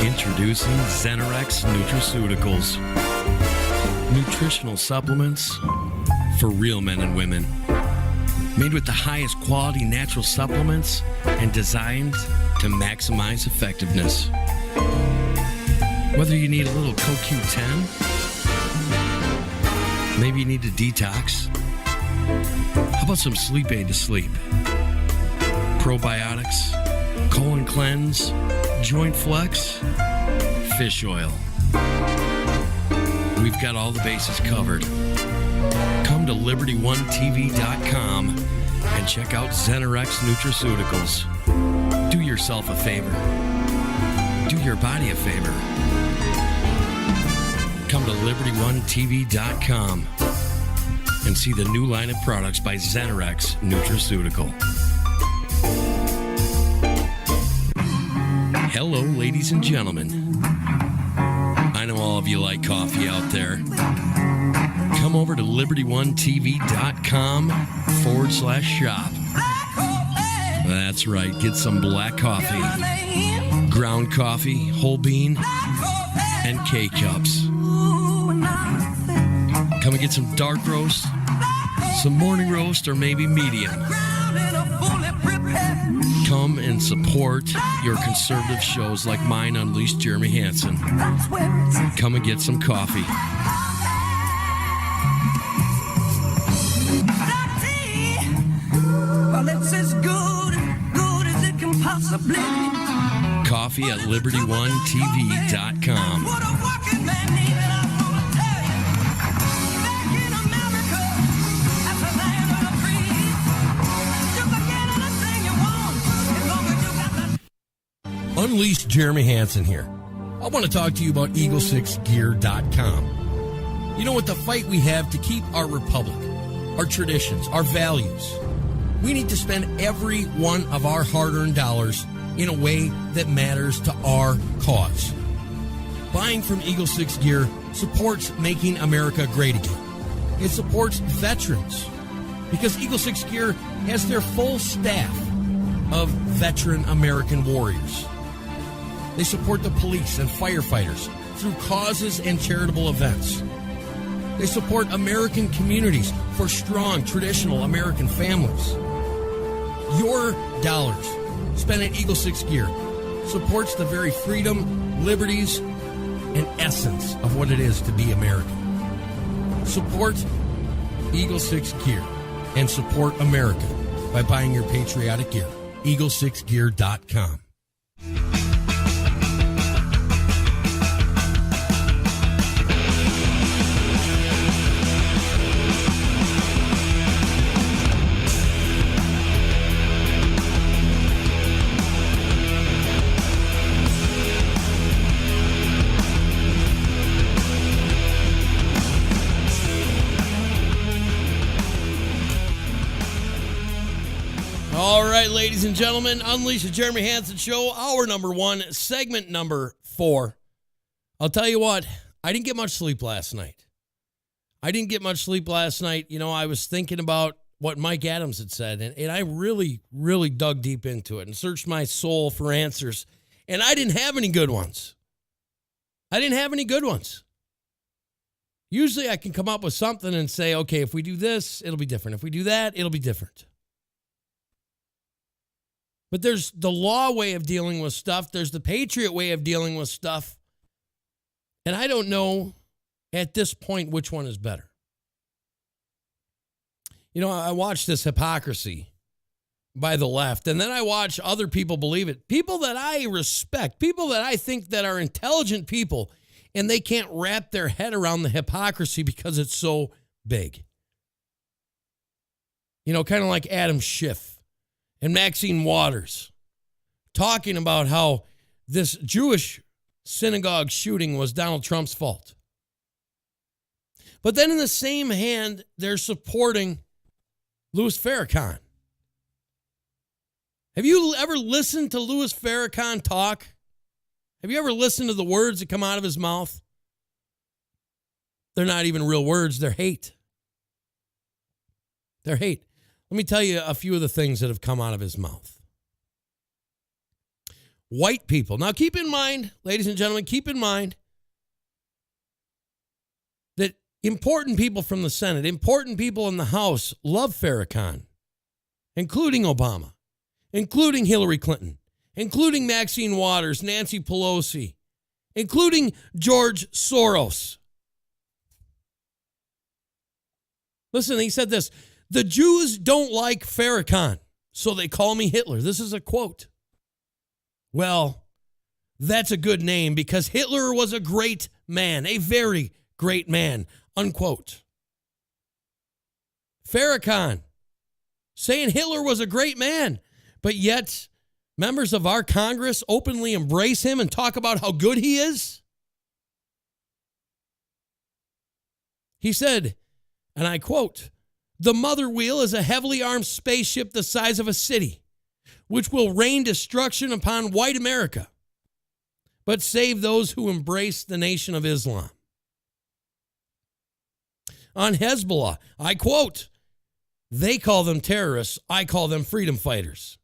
Introducing Zenerex Nutraceuticals. Nutritional supplements for real men and women. Made with the highest quality natural supplements and designed to maximize effectiveness. Whether you need a little CoQ10, maybe you need a detox. How about some sleep aid to sleep? Probiotics, colon cleanse, joint flex, fish oil. We've got all the bases covered. Come to LibertyOneTV.com and check out Zenerex Nutraceuticals. Do yourself a favor. Do your body a favor. Come to LibertyOneTV.com and see the new line of products by Zenerex Nutraceutical. Hello, ladies and gentlemen. I know all of you like coffee out there. Come over to LibertyOneTV.com/shop. That's right, get some black coffee, ground coffee, whole bean, and K-Cups. Come and get some dark roast, some morning roast, or maybe medium. Come and support your conservative shows like mine, Unleashed Jeremy Hansen. Come and get some coffee. Well, it's as good as it can possibly be. Coffee at LibertyOneTV.com. Unleashed Jeremy Hansen here. I want to talk to you about Eagle6Gear.com. You know, with the fight we have to keep our republic, our traditions, our values, we need to spend every one of our hard-earned dollars in a way that matters to our cause. Buying from Eagle 6 Gear supports making America great again. It supports veterans because Eagle 6 Gear has their full staff of veteran American warriors. They support the police and firefighters through causes and charitable events. They support American communities for strong, traditional American families. Your dollars spent at Eagle 6 Gear supports the very freedom, liberties, and essence of what it is to be American. Support Eagle 6 Gear and support America by buying your patriotic gear. Eagle6gear.com. All right, ladies and gentlemen, Unleash the Jeremy Hansen Show, hour number 1, segment number 4. I'll tell you what, I didn't get much sleep last night. You know, I was thinking about what Mike Adams had said, and I really, really dug deep into it and searched my soul for answers, and I didn't have any good ones. Usually I can come up with something and say, okay, if we do this, it'll be different. If we do that, it'll be different. But there's the law way of dealing with stuff. There's the patriot way of dealing with stuff. And I don't know at this point which one is better. You know, I watch this hypocrisy by the left, and then I watch other people believe it. People that I respect, people that I think that are intelligent people, and they can't wrap their head around the hypocrisy because it's so big. You know, kind of like Adam Schiff and Maxine Waters talking about how this Jewish synagogue shooting was Donald Trump's fault. But then in the same hand, they're supporting Louis Farrakhan. Have you ever listened to Louis Farrakhan talk? Have you ever listened to the words that come out of his mouth? They're not even real words. They're hate. They're hate. Let me tell you a few of the things that have come out of his mouth. White people. Now, keep in mind, ladies and gentlemen, keep in mind that important people from the Senate, important people in the House love Farrakhan, including Obama, including Hillary Clinton, including Maxine Waters, Nancy Pelosi, including George Soros. Listen, he said this: the Jews don't like Farrakhan, so they call me Hitler. This is a quote. Well, that's a good name because Hitler was a great man, a very great man, unquote. Farrakhan saying Hitler was a great man, but yet members of our Congress openly embrace him and talk about how good he is. He said, and I quote, "The mother wheel is a heavily armed spaceship the size of a city, which will rain destruction upon white America, but save those who embrace the Nation of Islam." On Hezbollah, I quote, "They call them terrorists, I call them freedom fighters."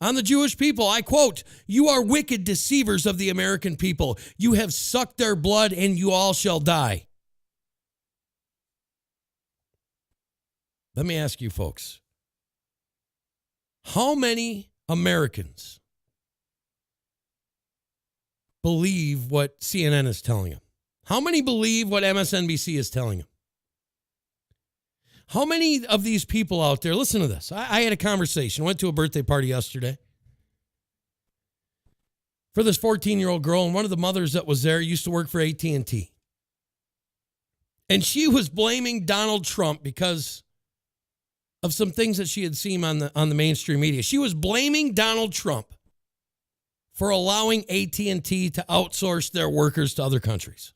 On the Jewish people, I quote, "You are wicked deceivers of the American people. You have sucked their blood and you all shall die." Let me ask you folks, how many Americans believe what CNN is telling them? How many believe what MSNBC is telling them? How many of these people out there, listen to this. I had a conversation, went to a birthday party yesterday for this 14-year-old girl, and one of the mothers that was there used to work for AT&T. And she was blaming Donald Trump because of some things that she had seen on the mainstream media. She was blaming Donald Trump for allowing AT&T to outsource their workers to other countries.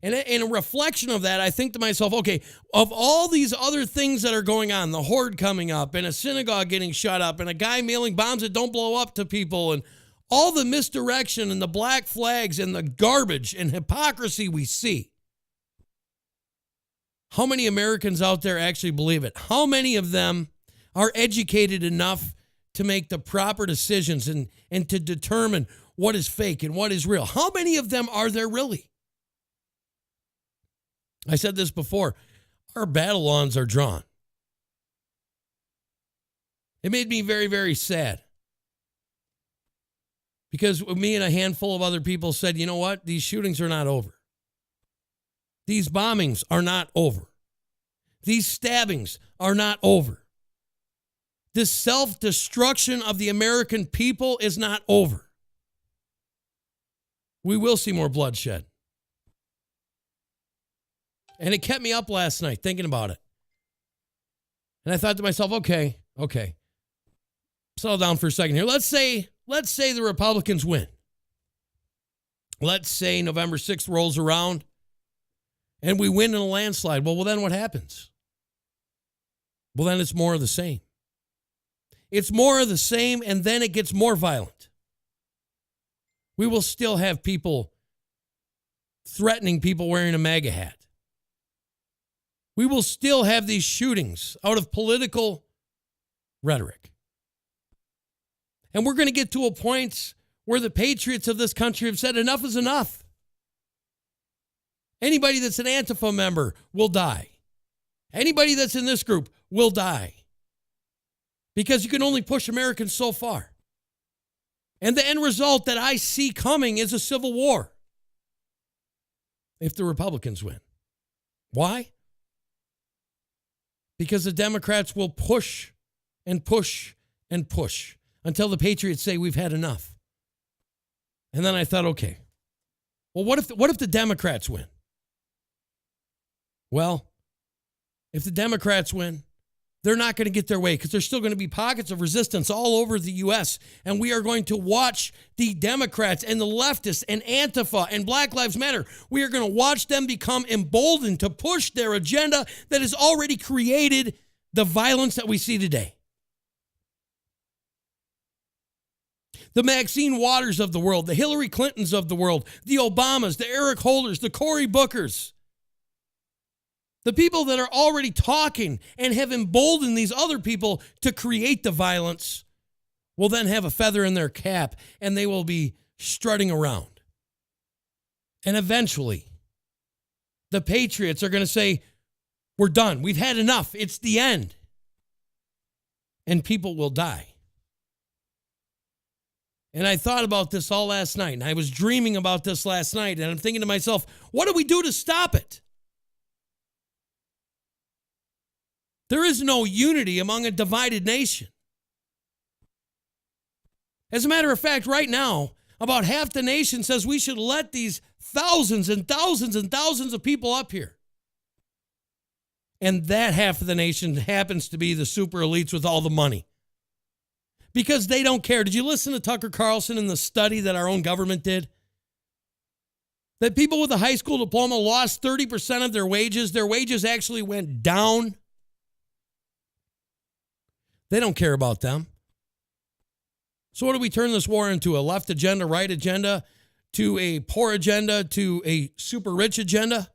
And in a reflection of that, I think to myself, okay, of all these other things that are going on, the horde coming up and a synagogue getting shut up and a guy mailing bombs that don't blow up to people and all the misdirection and the black flags and the garbage and hypocrisy we see, how many Americans out there actually believe it? How many of them are educated enough to make the proper decisions and to determine what is fake and what is real. How many of them are there really? I said this before. Our battle lawns are drawn. It made me very, very sad. Because me and a handful of other people said, you know what? These shootings are not over. These bombings are not over. These stabbings are not over. This self-destruction of the American people is not over. We will see more bloodshed. And it kept me up last night thinking about it. And I thought to myself, okay. Settle down for a second here. Let's say the Republicans win. Let's say November 6th rolls around and we win in a landslide. Well, then what happens? Well, then it's more of the same. It's more of the same, and then it gets more violent. We will still have people threatening people wearing a MAGA hat. We will still have these shootings out of political rhetoric. And we're going to get to a point where the patriots of this country have said enough is enough. Anybody that's an Antifa member will die. Anybody that's in this group will die. Because you can only push Americans so far. And the end result that I see coming is a civil war. If the Republicans win. Why? Because the Democrats will push and push and push until the patriots say we've had enough. And then I thought, okay, well, what if the Democrats win? Well, if the Democrats win, they're not going to get their way because there's still going to be pockets of resistance all over the U.S. And we are going to watch the Democrats and the leftists and Antifa and Black Lives Matter. We are going to watch them become emboldened to push their agenda that has already created the violence that we see today. The Maxine Waters of the world, the Hillary Clintons of the world, the Obamas, the Eric Holders, the Cory Bookers. The people that are already talking and have emboldened these other people to create the violence will then have a feather in their cap and they will be strutting around. And eventually, the patriots are going to say, we're done. We've had enough. It's the end. And people will die. And I thought about this all last night, and I was dreaming about this last night, and I'm thinking to myself, what do we do to stop it? There is no unity among a divided nation. As a matter of fact, right now, about half the nation says we should let these thousands and thousands and thousands of people up here. And that half of the nation happens to be the super elites with all the money. Because they don't care. Did you listen to Tucker Carlson in the study that our own government did? That people with a high school diploma lost 30% of their wages. Their wages actually went down. They don't care about them. So what do we turn this war into? A left agenda, right agenda, to a poor agenda, to a super rich agenda?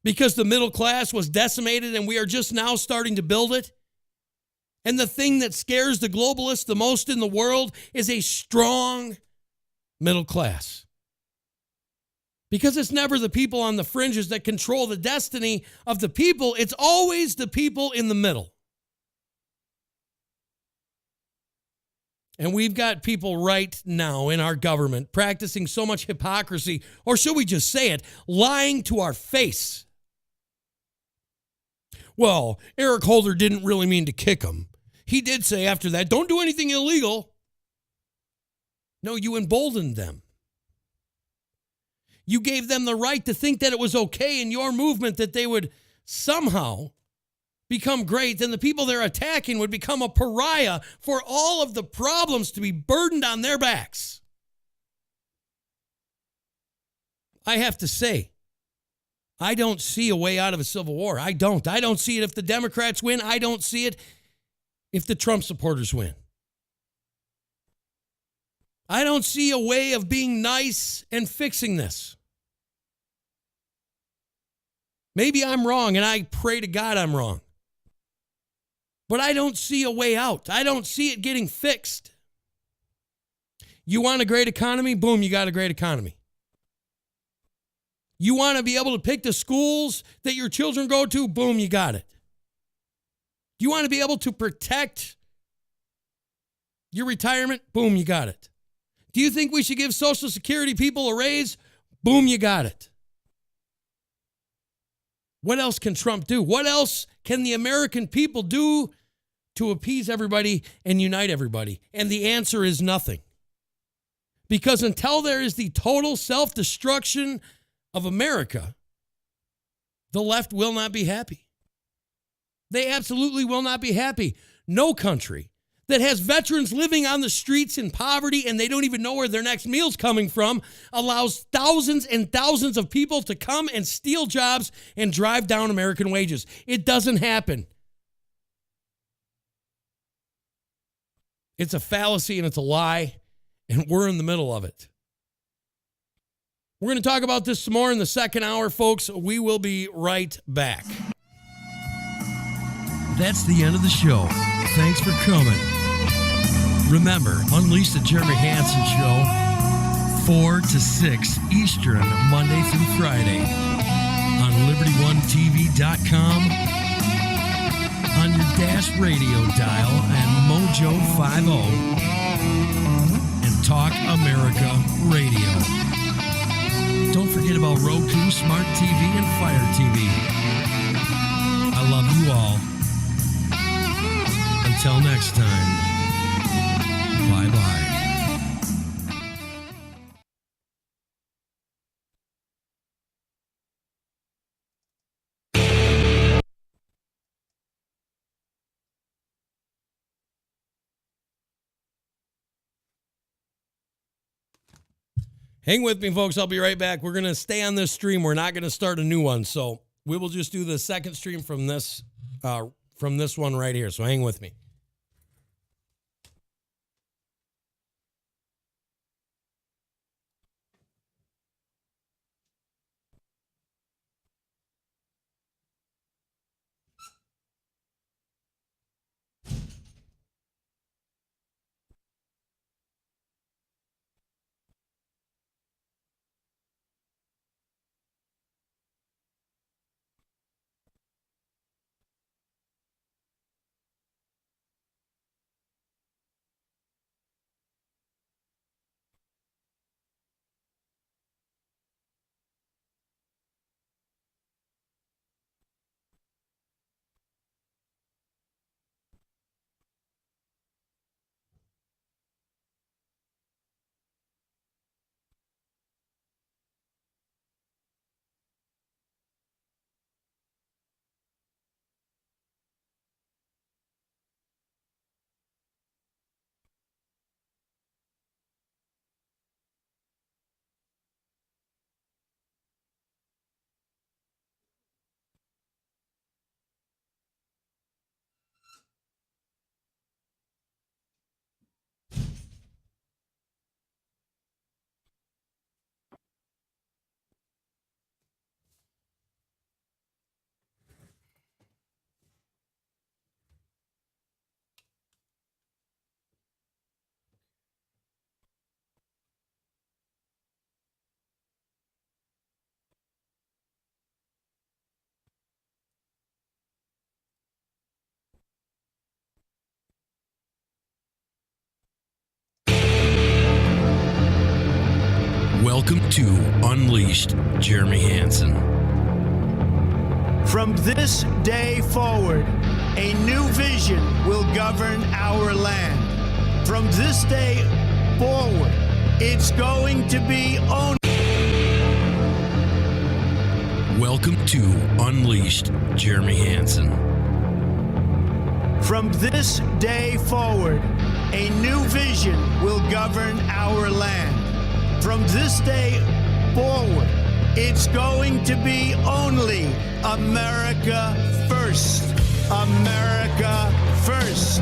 Because the middle class was decimated and we are just now starting to build it? And the thing that scares the globalists the most in the world is a strong middle class. Because it's never the people on the fringes that control the destiny of the people. It's always the people in the middle. And we've got people right now in our government practicing so much hypocrisy, or should we just say it, lying to our face. Well, Eric Holder didn't really mean to kick him. He did say after that, don't do anything illegal. No, you emboldened them. You gave them the right to think that it was okay in your movement that they would somehow become great, then the people they're attacking would become a pariah for all of the problems to be burdened on their backs. I have to say, I don't see a way out of a civil war. I don't see it if the Democrats win. I don't see it if the Trump supporters win. I don't see a way of being nice and fixing this. Maybe I'm wrong, and I pray to God I'm wrong. But I don't see a way out. I don't see it getting fixed. You want a great economy? Boom, you got a great economy. You want to be able to pick the schools that your children go to? Boom, you got it. You want to be able to protect your retirement? Boom, you got it. Do you think we should give Social Security people a raise? Boom, you got it. What else can Trump do? What else can the American people do to appease everybody and unite everybody? And the answer is nothing. Because until there is the total self-destruction of America, the left will not be happy. They absolutely will not be happy. No country that has veterans living on the streets in poverty and they don't even know where their next meal's coming from allows thousands and thousands of people to come and steal jobs and drive down American wages. It doesn't happen. It's a fallacy and it's a lie, and we're in the middle of it. We're going to talk about this some more in the second hour, folks. We will be right back. That's the end of the show. Thanks for coming. Remember, Unleash the Jeremy Hansen Show, 4 to 6 Eastern, Monday through Friday, on LibertyOneTV.com, on your Dash Radio dial and Mojo 50, and Talk America Radio. Don't forget about Roku, Smart TV, and Fire TV. I love you all. Until next time, bye-bye. Hang with me, folks. I'll be right back. We're going to stay on this stream. We're not going to start a new one. So we will just do the second stream from this one right here. So hang with me. Welcome to Unleashed Jeremy Hansen. From this day forward, a new vision will govern our land. From this day forward, it's going to be only... Welcome to Unleashed Jeremy Hansen. From this day forward, a new vision will govern our land. From this day forward, it's going to be only America first. America first.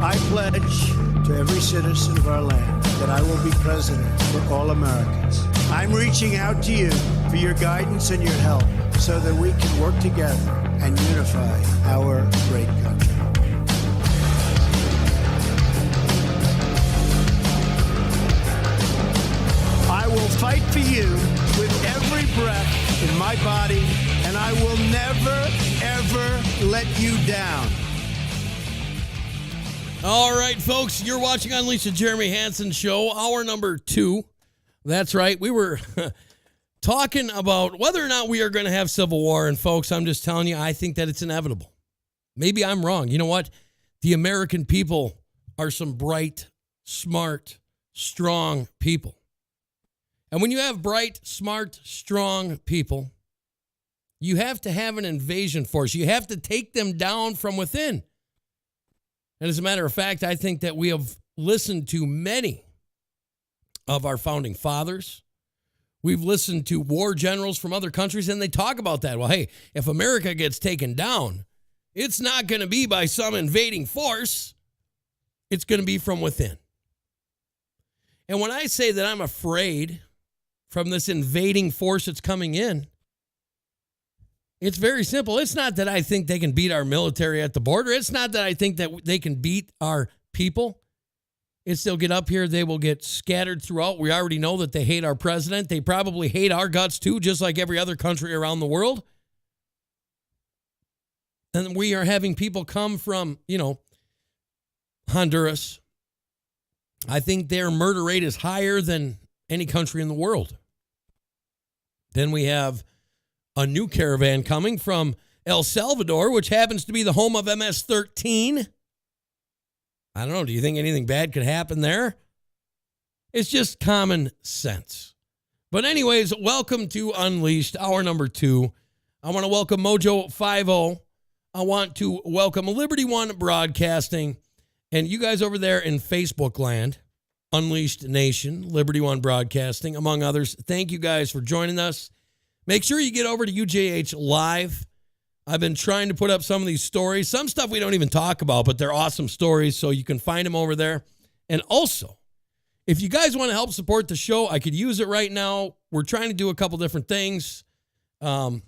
I pledge to every citizen of our land that I will be president for all Americans. I'm reaching out to you for your guidance and your help so that we can work together and unify our great country. fight for you with every breath in my body, and I will never, ever let you down. All right, folks, you're watching Unleash the Jeremy Hansen Show, hour number 2. That's right. We were talking about whether or not we are going to have civil war. And, folks, I'm just telling you, I think that it's inevitable. Maybe I'm wrong. You know what? The American people are some bright, smart, strong people. And when you have bright, smart, strong people, you have to have an invasion force. You have to take them down from within. And as a matter of fact, I think that we have listened to many of our founding fathers. We've listened to war generals from other countries, and they talk about that. Well, hey, if America gets taken down, it's not going to be by some invading force. It's going to be from within. And when I say that I'm afraid from this invading force that's coming in, it's very simple. It's not that I think they can beat our military at the border. It's not that I think that they can beat our people. It's they'll get up here, they will get scattered throughout. We already know that they hate our president. They probably hate our guts too, just like every other country around the world. And we are having people come from, Honduras. I think their murder rate is higher than any country in the world. Then we have a new caravan coming from El Salvador, which happens to be the home of MS-13. I don't know. Do you think anything bad could happen there? It's just common sense. But anyways, welcome to Unleashed, hour number 2. I want to welcome Mojo 50. I want to welcome Liberty One Broadcasting and you guys over there in Facebook land, Unleashed Nation, Liberty One Broadcasting, among others. Thank you guys for joining us. Make sure you get over to UJH Live. I've been trying to put up some of these stories. Some stuff we don't even talk about, but they're awesome stories, so you can find them over there. And also, if you guys want to help support the show, I could use it right now. We're trying to do a couple different things. I'm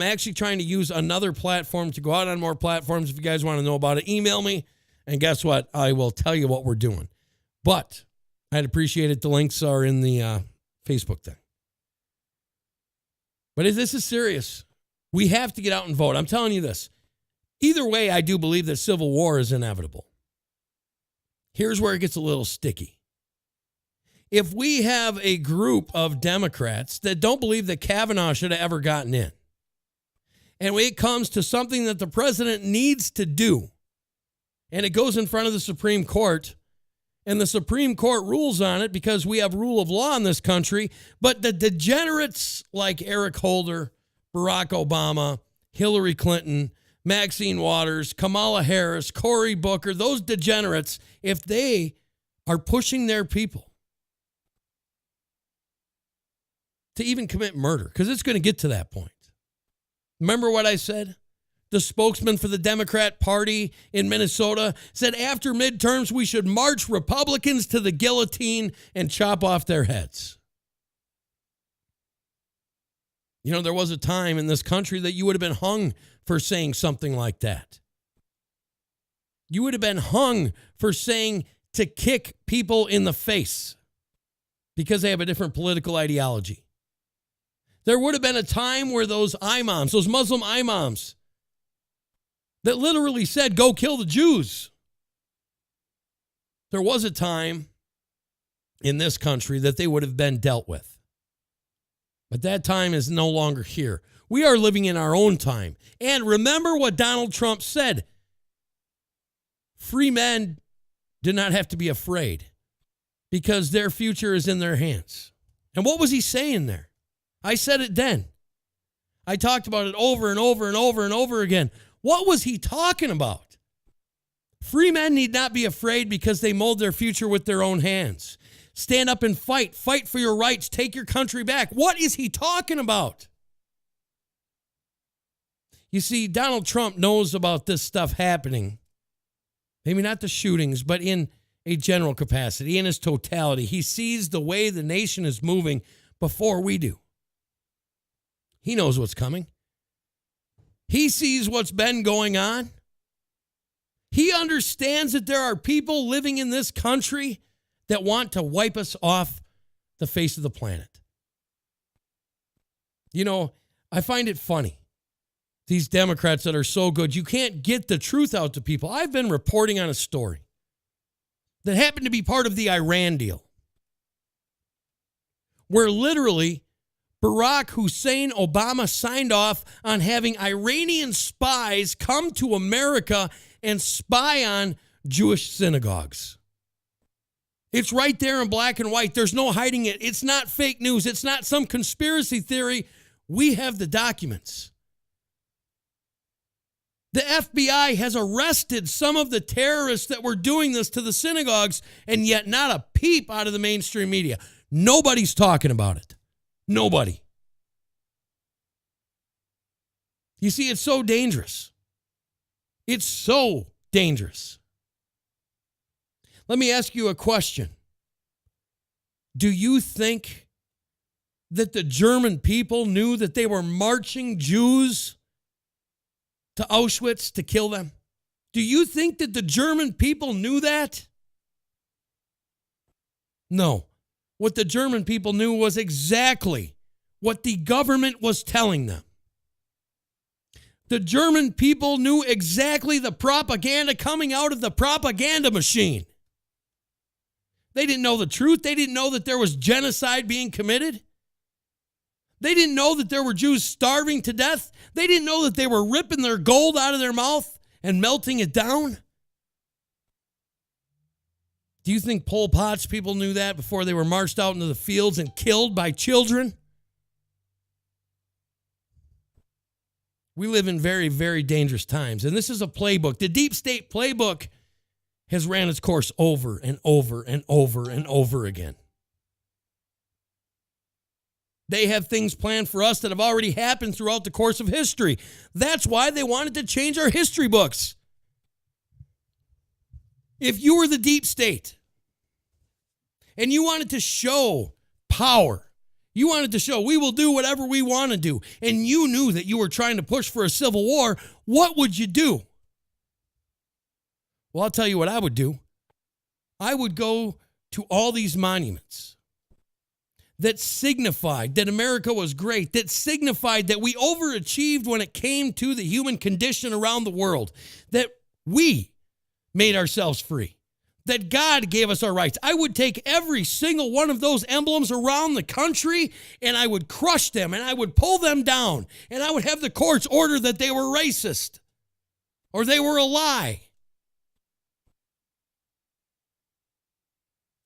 actually trying to use another platform to go out on more platforms. If you guys want to know about it, email me. And guess what? I will tell you what we're doing. But I'd appreciate it. The links are in the Facebook thing. But this is serious. We have to get out and vote. I'm telling you this. Either way, I do believe that civil war is inevitable. Here's where it gets a little sticky. If we have a group of Democrats that don't believe that Kavanaugh should have ever gotten in, and when it comes to something that the president needs to do, and it goes in front of the Supreme Court, and the Supreme Court rules on it because we have rule of law in this country, but the degenerates like Eric Holder, Barack Obama, Hillary Clinton, Maxine Waters, Kamala Harris, Cory Booker, those degenerates, if they are pushing their people to even commit murder, because it's going to get to that point. Remember what I said? The spokesman for the Democrat Party in Minnesota said after midterms, we should march Republicans to the guillotine and chop off their heads. You know, there was a time in this country that you would have been hung for saying something like that. You would have been hung for saying to kick people in the face because they have a different political ideology. There would have been a time where those imams, those Muslim imams, that literally said, go kill the Jews. There was a time in this country that they would have been dealt with. But that time is no longer here. We are living in our own time. And remember what Donald Trump said. Free men do not have to be afraid because their future is in their hands. And what was he saying there? I said it then. I talked about it over and over and over and over again. What was he talking about? Free men need not be afraid because they mold their future with their own hands. Stand up and fight. Fight for your rights. Take your country back. What is he talking about? You see, Donald Trump knows about this stuff happening. Maybe not the shootings, but in a general capacity, in his totality. He sees the way the nation is moving before we do. He knows what's coming. He sees what's been going on. He understands that there are people living in this country that want to wipe us off the face of the planet. You know, I find it funny. These Democrats that are so good, you can't get the truth out to people. I've been reporting on a story that happened to be part of the Iran deal, where literally Barack Hussein Obama signed off on having Iranian spies come to America and spy on Jewish synagogues. It's right there in black and white. There's no hiding it. It's not fake news. It's not some conspiracy theory. We have the documents. The FBI has arrested some of the terrorists that were doing this to the synagogues, and yet not a peep out of the mainstream media. Nobody's talking about it. Nobody. You see, it's so dangerous. It's so dangerous. Let me ask you a question. Do you think that the German people knew that they were marching Jews to Auschwitz to kill them? Do you think that the German people knew that? No. What the German people knew was exactly what the government was telling them. The German people knew exactly the propaganda coming out of the propaganda machine. They didn't know the truth. They didn't know that there was genocide being committed. They didn't know that there were Jews starving to death. They didn't know that they were ripping their gold out of their mouth and melting it down. Do you think Pol Pot's people knew that before they were marched out into the fields and killed by children? We live in very, very dangerous times, and this is a playbook. The deep state playbook has ran its course over and over and over and over again. They have things planned for us that have already happened throughout the course of history. That's why they wanted to change our history books. If you were the deep state and you wanted to show power, you wanted to show we will do whatever we want to do, and you knew that you were trying to push for a civil war, what would you do? Well, I'll tell you what I would do. I would go to all these monuments that signified that America was great, that signified that we overachieved when it came to the human condition around the world, that we made ourselves free, that God gave us our rights. I would take every single one of those emblems around the country and I would crush them and I would pull them down and I would have the courts order that they were racist or they were a lie.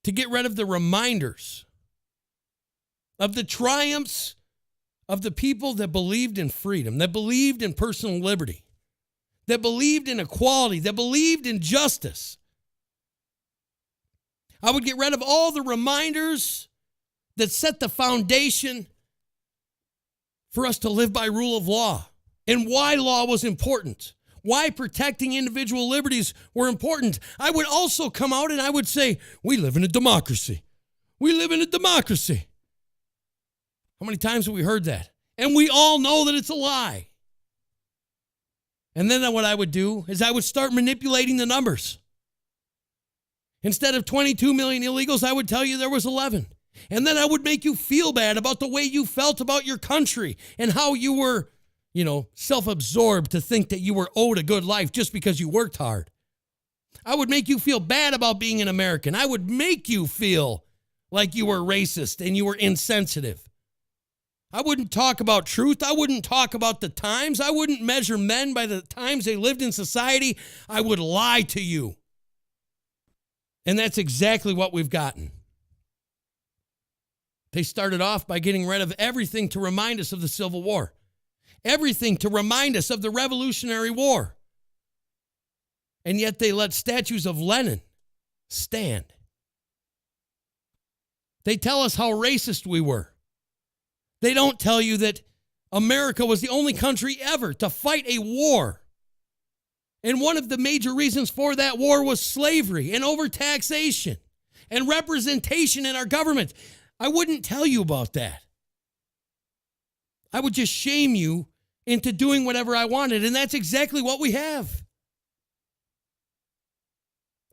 To get rid of the reminders of the triumphs of the people that believed in freedom, that believed in personal liberty, that believed in equality, that believed in justice. I would get rid of all the reminders that set the foundation for us to live by rule of law and why law was important, why protecting individual liberties were important. I would also come out and I would say, we live in a democracy. We live in a democracy. How many times have we heard that? And we all know that it's a lie. And then what I would do is I would start manipulating the numbers. Instead of 22 million illegals, I would tell you there was 11. And then I would make you feel bad about the way you felt about your country and how you were, self-absorbed to think that you were owed a good life just because you worked hard. I would make you feel bad about being an American. I would make you feel like you were racist and you were insensitive. I wouldn't talk about truth. I wouldn't talk about the times. I wouldn't measure men by the times they lived in society. I would lie to you. And that's exactly what we've gotten. They started off by getting rid of everything to remind us of the Civil War. Everything to remind us of the Revolutionary War. And yet they let statues of Lenin stand. They tell us how racist we were. They don't tell you that America was the only country ever to fight a war. And one of the major reasons for that war was slavery and overtaxation and representation in our government. I wouldn't tell you about that. I would just shame you into doing whatever I wanted, and that's exactly what we have.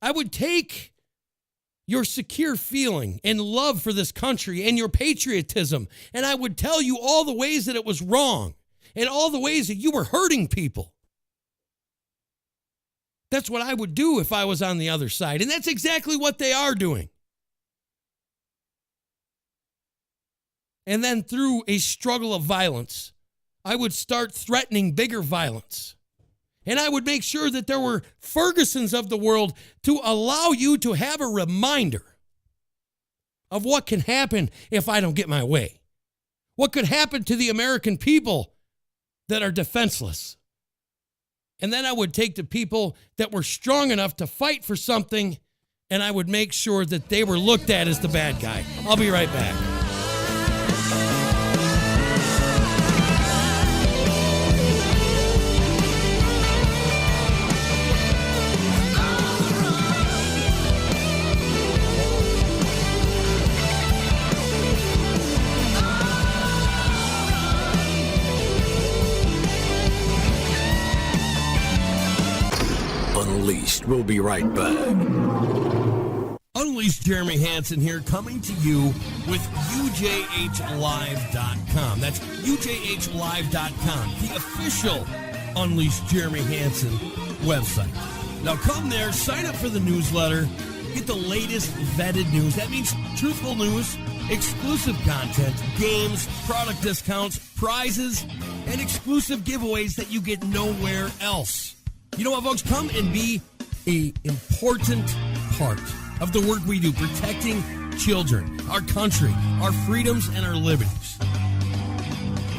I would take your secure feeling and love for this country and your patriotism. And I would tell you all the ways that it was wrong and all the ways that you were hurting people. That's what I would do if I was on the other side. And that's exactly what they are doing. And then through a struggle of violence, I would start threatening bigger violence. And I would make sure that there were Fergusons of the world to allow you to have a reminder of what can happen if I don't get my way. What could happen to the American people that are defenseless. And then I would take the people that were strong enough to fight for something, and I would make sure that they were looked at as the bad guy. I'll be right back. Unleashed. We'll be right back. Unleashed Jeremy Hansen here, coming to you with UJHLive.com. That's UJHLive.com, the official Unleashed Jeremy Hansen website. Now come there, sign up for the newsletter, get the latest vetted news. That means truthful news, exclusive content, games, product discounts, prizes, and exclusive giveaways that you get nowhere else. You know what, folks? Come and be an important part of the work we do, protecting children, our country, our freedoms, and our liberties.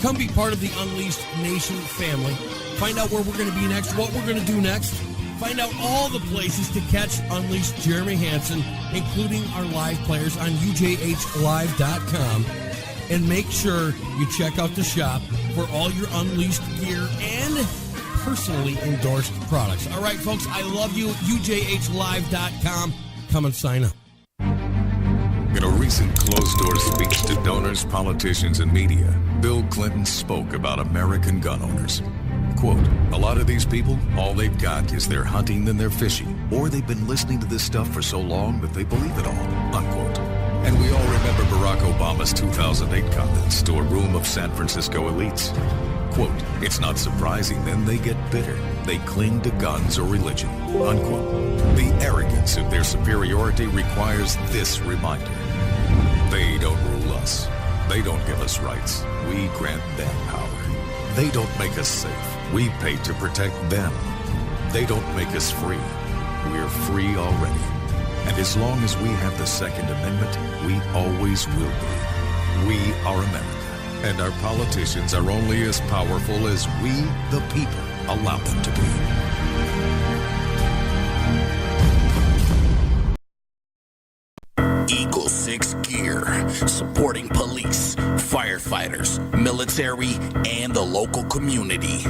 Come be part of the Unleashed Nation family. Find out where we're going to be next, what we're going to do next. Find out all the places to catch Unleashed Jeremy Hansen, including our live players on UJHLive.com. And make sure you check out the shop for all your Unleashed gear and personally endorsed products. All right, folks, I love you. UJHLive.com. Come and sign up. In a recent closed-door speech to donors, politicians, and media, Bill Clinton spoke about American gun owners. Quote, a lot of these people, all they've got is their hunting and their fishing, or they've been listening to this stuff for so long that they believe it all, unquote. And we all remember Barack Obama's 2008 comments to a room of San Francisco elites. Quote, it's not surprising then they get bitter. They cling to guns or religion, unquote. The arrogance of their superiority requires this reminder. They don't rule us. They don't give us rights. We grant them power. They don't make us safe. We pay to protect them. They don't make us free. We're free already. And as long as we have the Second Amendment, we always will be. We are America. And our politicians are only as powerful as we, the people, allow them to be. Eagle 6 Gear, supporting police, firefighters, military, and the local community.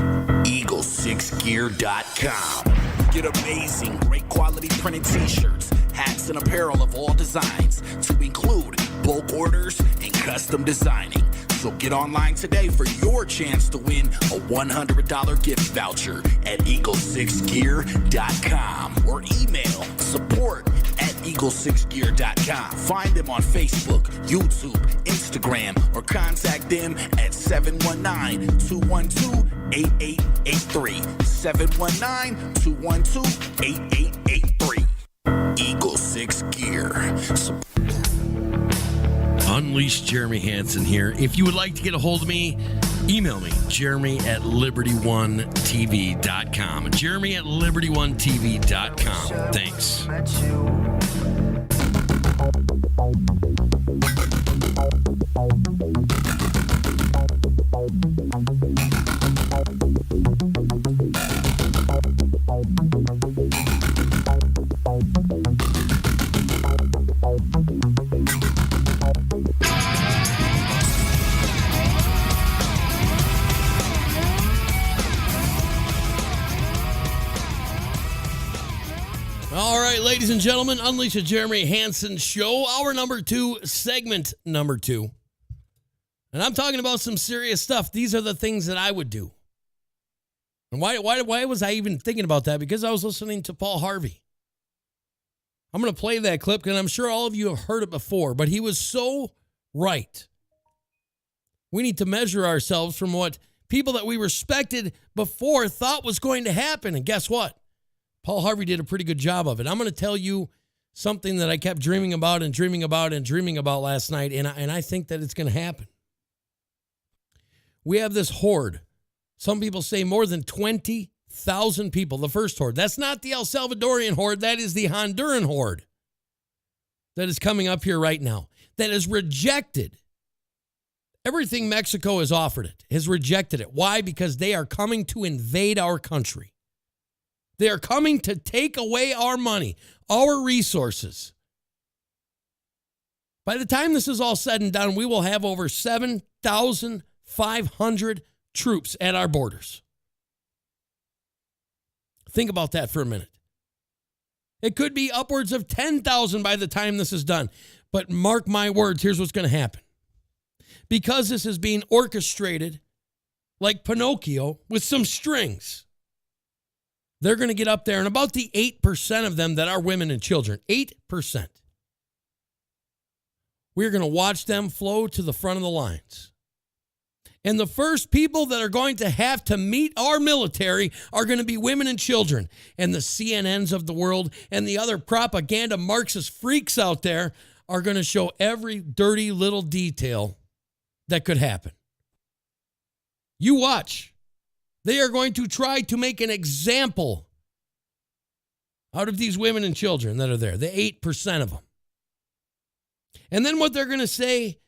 Eagle6gear.com. Get amazing, great quality printed t-shirts, hats, and apparel of all designs, to include bulk orders and custom designing. So get online today for your chance to win a $100 gift voucher at Eagle6gear.com or email support@Eagle6gear.com. Find them on Facebook, YouTube, Instagram, or contact them at 719-212-8883. 719-212-8883. Eagle 6 Gear. Unleashed Jeremy Hansen here. If you would like to get a hold of me, email me, jeremy@liberty1tv.com. jeremy@liberty1tv.com. Thanks. All right, ladies and gentlemen, Unleash the Jeremy Hansen Show, hour number 2, segment number 2. And I'm talking about some serious stuff. These are the things that I would do. And why was I even thinking about that? Because I was listening to Paul Harvey. I'm going to play that clip because I'm sure all of you have heard it before, but he was so right. We need to measure ourselves from what people that we respected before thought was going to happen. And guess what? Paul Harvey did a pretty good job of it. I'm going to tell you something that I kept dreaming about last night, and I think that it's going to happen. We have this horde. Some people say more than 20,000 people, the first horde. That's not the El Salvadorian horde. That is the Honduran horde that is coming up here right now, that has rejected everything Mexico has offered it, has rejected it. Why? Because they are coming to invade our country. They are coming to take away our money, our resources. By the time this is all said and done, we will have over 7,500 troops at our borders. Think about that for a minute. It could be upwards of 10,000 by the time this is done. But mark my words, here's what's going to happen. Because this is being orchestrated like Pinocchio with some strings, they're going to get up there, and about the 8% of them that are women and children, 8%, we're going to watch them flow to the front of the lines. And the first people that are going to have to meet our military are going to be women and children. And the CNNs of the world and the other propaganda Marxist freaks out there are going to show every dirty little detail that could happen. You watch. They are going to try to make an example out of these women and children that are there, the 8% of them. And then what they're going to say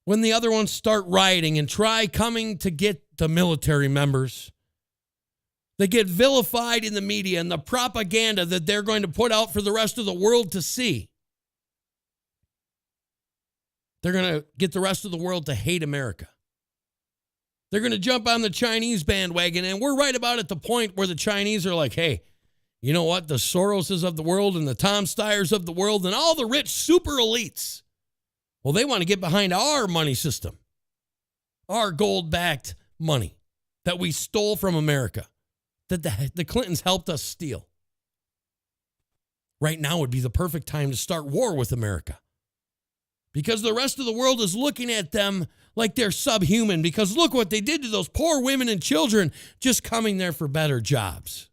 when the other ones start rioting and try coming to get the military members, they get vilified in the media and the propaganda that they're going to put out for the rest of the world to see. They're going to get the rest of the world to hate America. They're going to jump on the Chinese bandwagon, and we're right about at the point where the Chinese are like, hey, you know what? The Soroses of the world and the Tom Steyers of the world and all the rich super elites, well, they want to get behind our money system, our gold-backed money that we stole from America, that the Clintons helped us steal. Right now would be the perfect time to start war with America, because the rest of the world is looking at them like they're subhuman, because look what they did to those poor women and children just coming there for better jobs.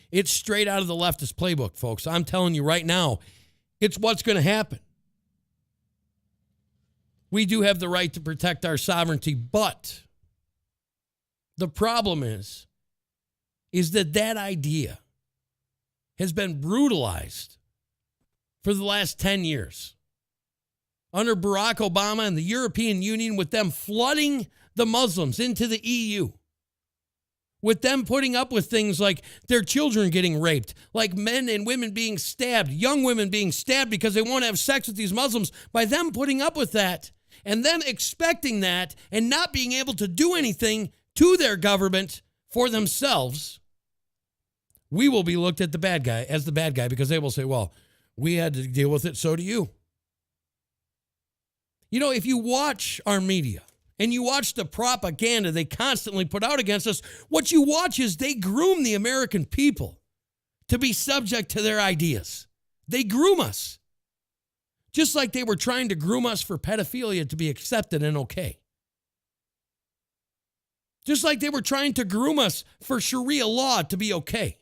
It's straight out of the leftist playbook, folks. I'm telling you right now, it's what's going to happen. We do have the right to protect our sovereignty, but the problem is that idea has been brutalized for the last 10 years. Under Barack Obama and the European Union, with them flooding the Muslims into the EU, with them putting up with things like their children getting raped, like men and women being stabbed, young women being stabbed because they won't have sex with these Muslims, by them putting up with that and them expecting that and not being able to do anything to their government for themselves, we will be looked at the bad guy as the bad guy, because they will say, well, we had to deal with it, so do you. You know, if you watch our media and you watch the propaganda they constantly put out against us, what you watch is they groom the American people to be subject to their ideas. They groom us. Just like they were trying to groom us for pedophilia to be accepted and okay. Just like they were trying to groom us for Sharia law to be okay.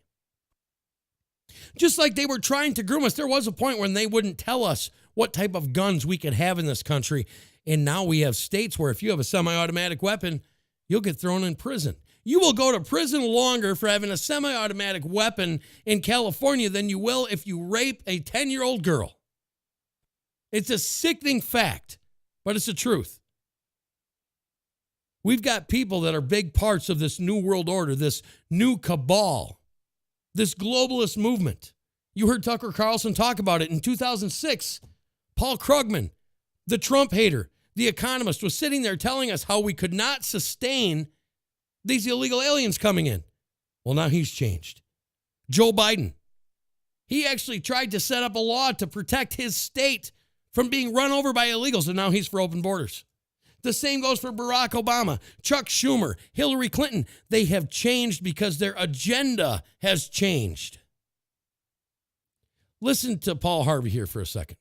Just like they were trying to groom us. There was a point when they wouldn't tell us what type of guns we could have in this country. And now we have states where if you have a semi-automatic weapon, you'll get thrown in prison. You will go to prison longer for having a semi-automatic weapon in California than you will if you rape a 10-year-old girl. It's a sickening fact, but it's the truth. We've got people that are big parts of this new world order, this new cabal, this globalist movement. You heard Tucker Carlson talk about it in 2006. Paul Krugman, the Trump hater, the economist, was sitting there telling us how we could not sustain these illegal aliens coming in. Well, now he's changed. Joe Biden, he actually tried to set up a law to protect his state from being run over by illegals, and now he's for open borders. The same goes for Barack Obama, Chuck Schumer, Hillary Clinton. They have changed because their agenda has changed. Listen to Paul Harvey here for a second.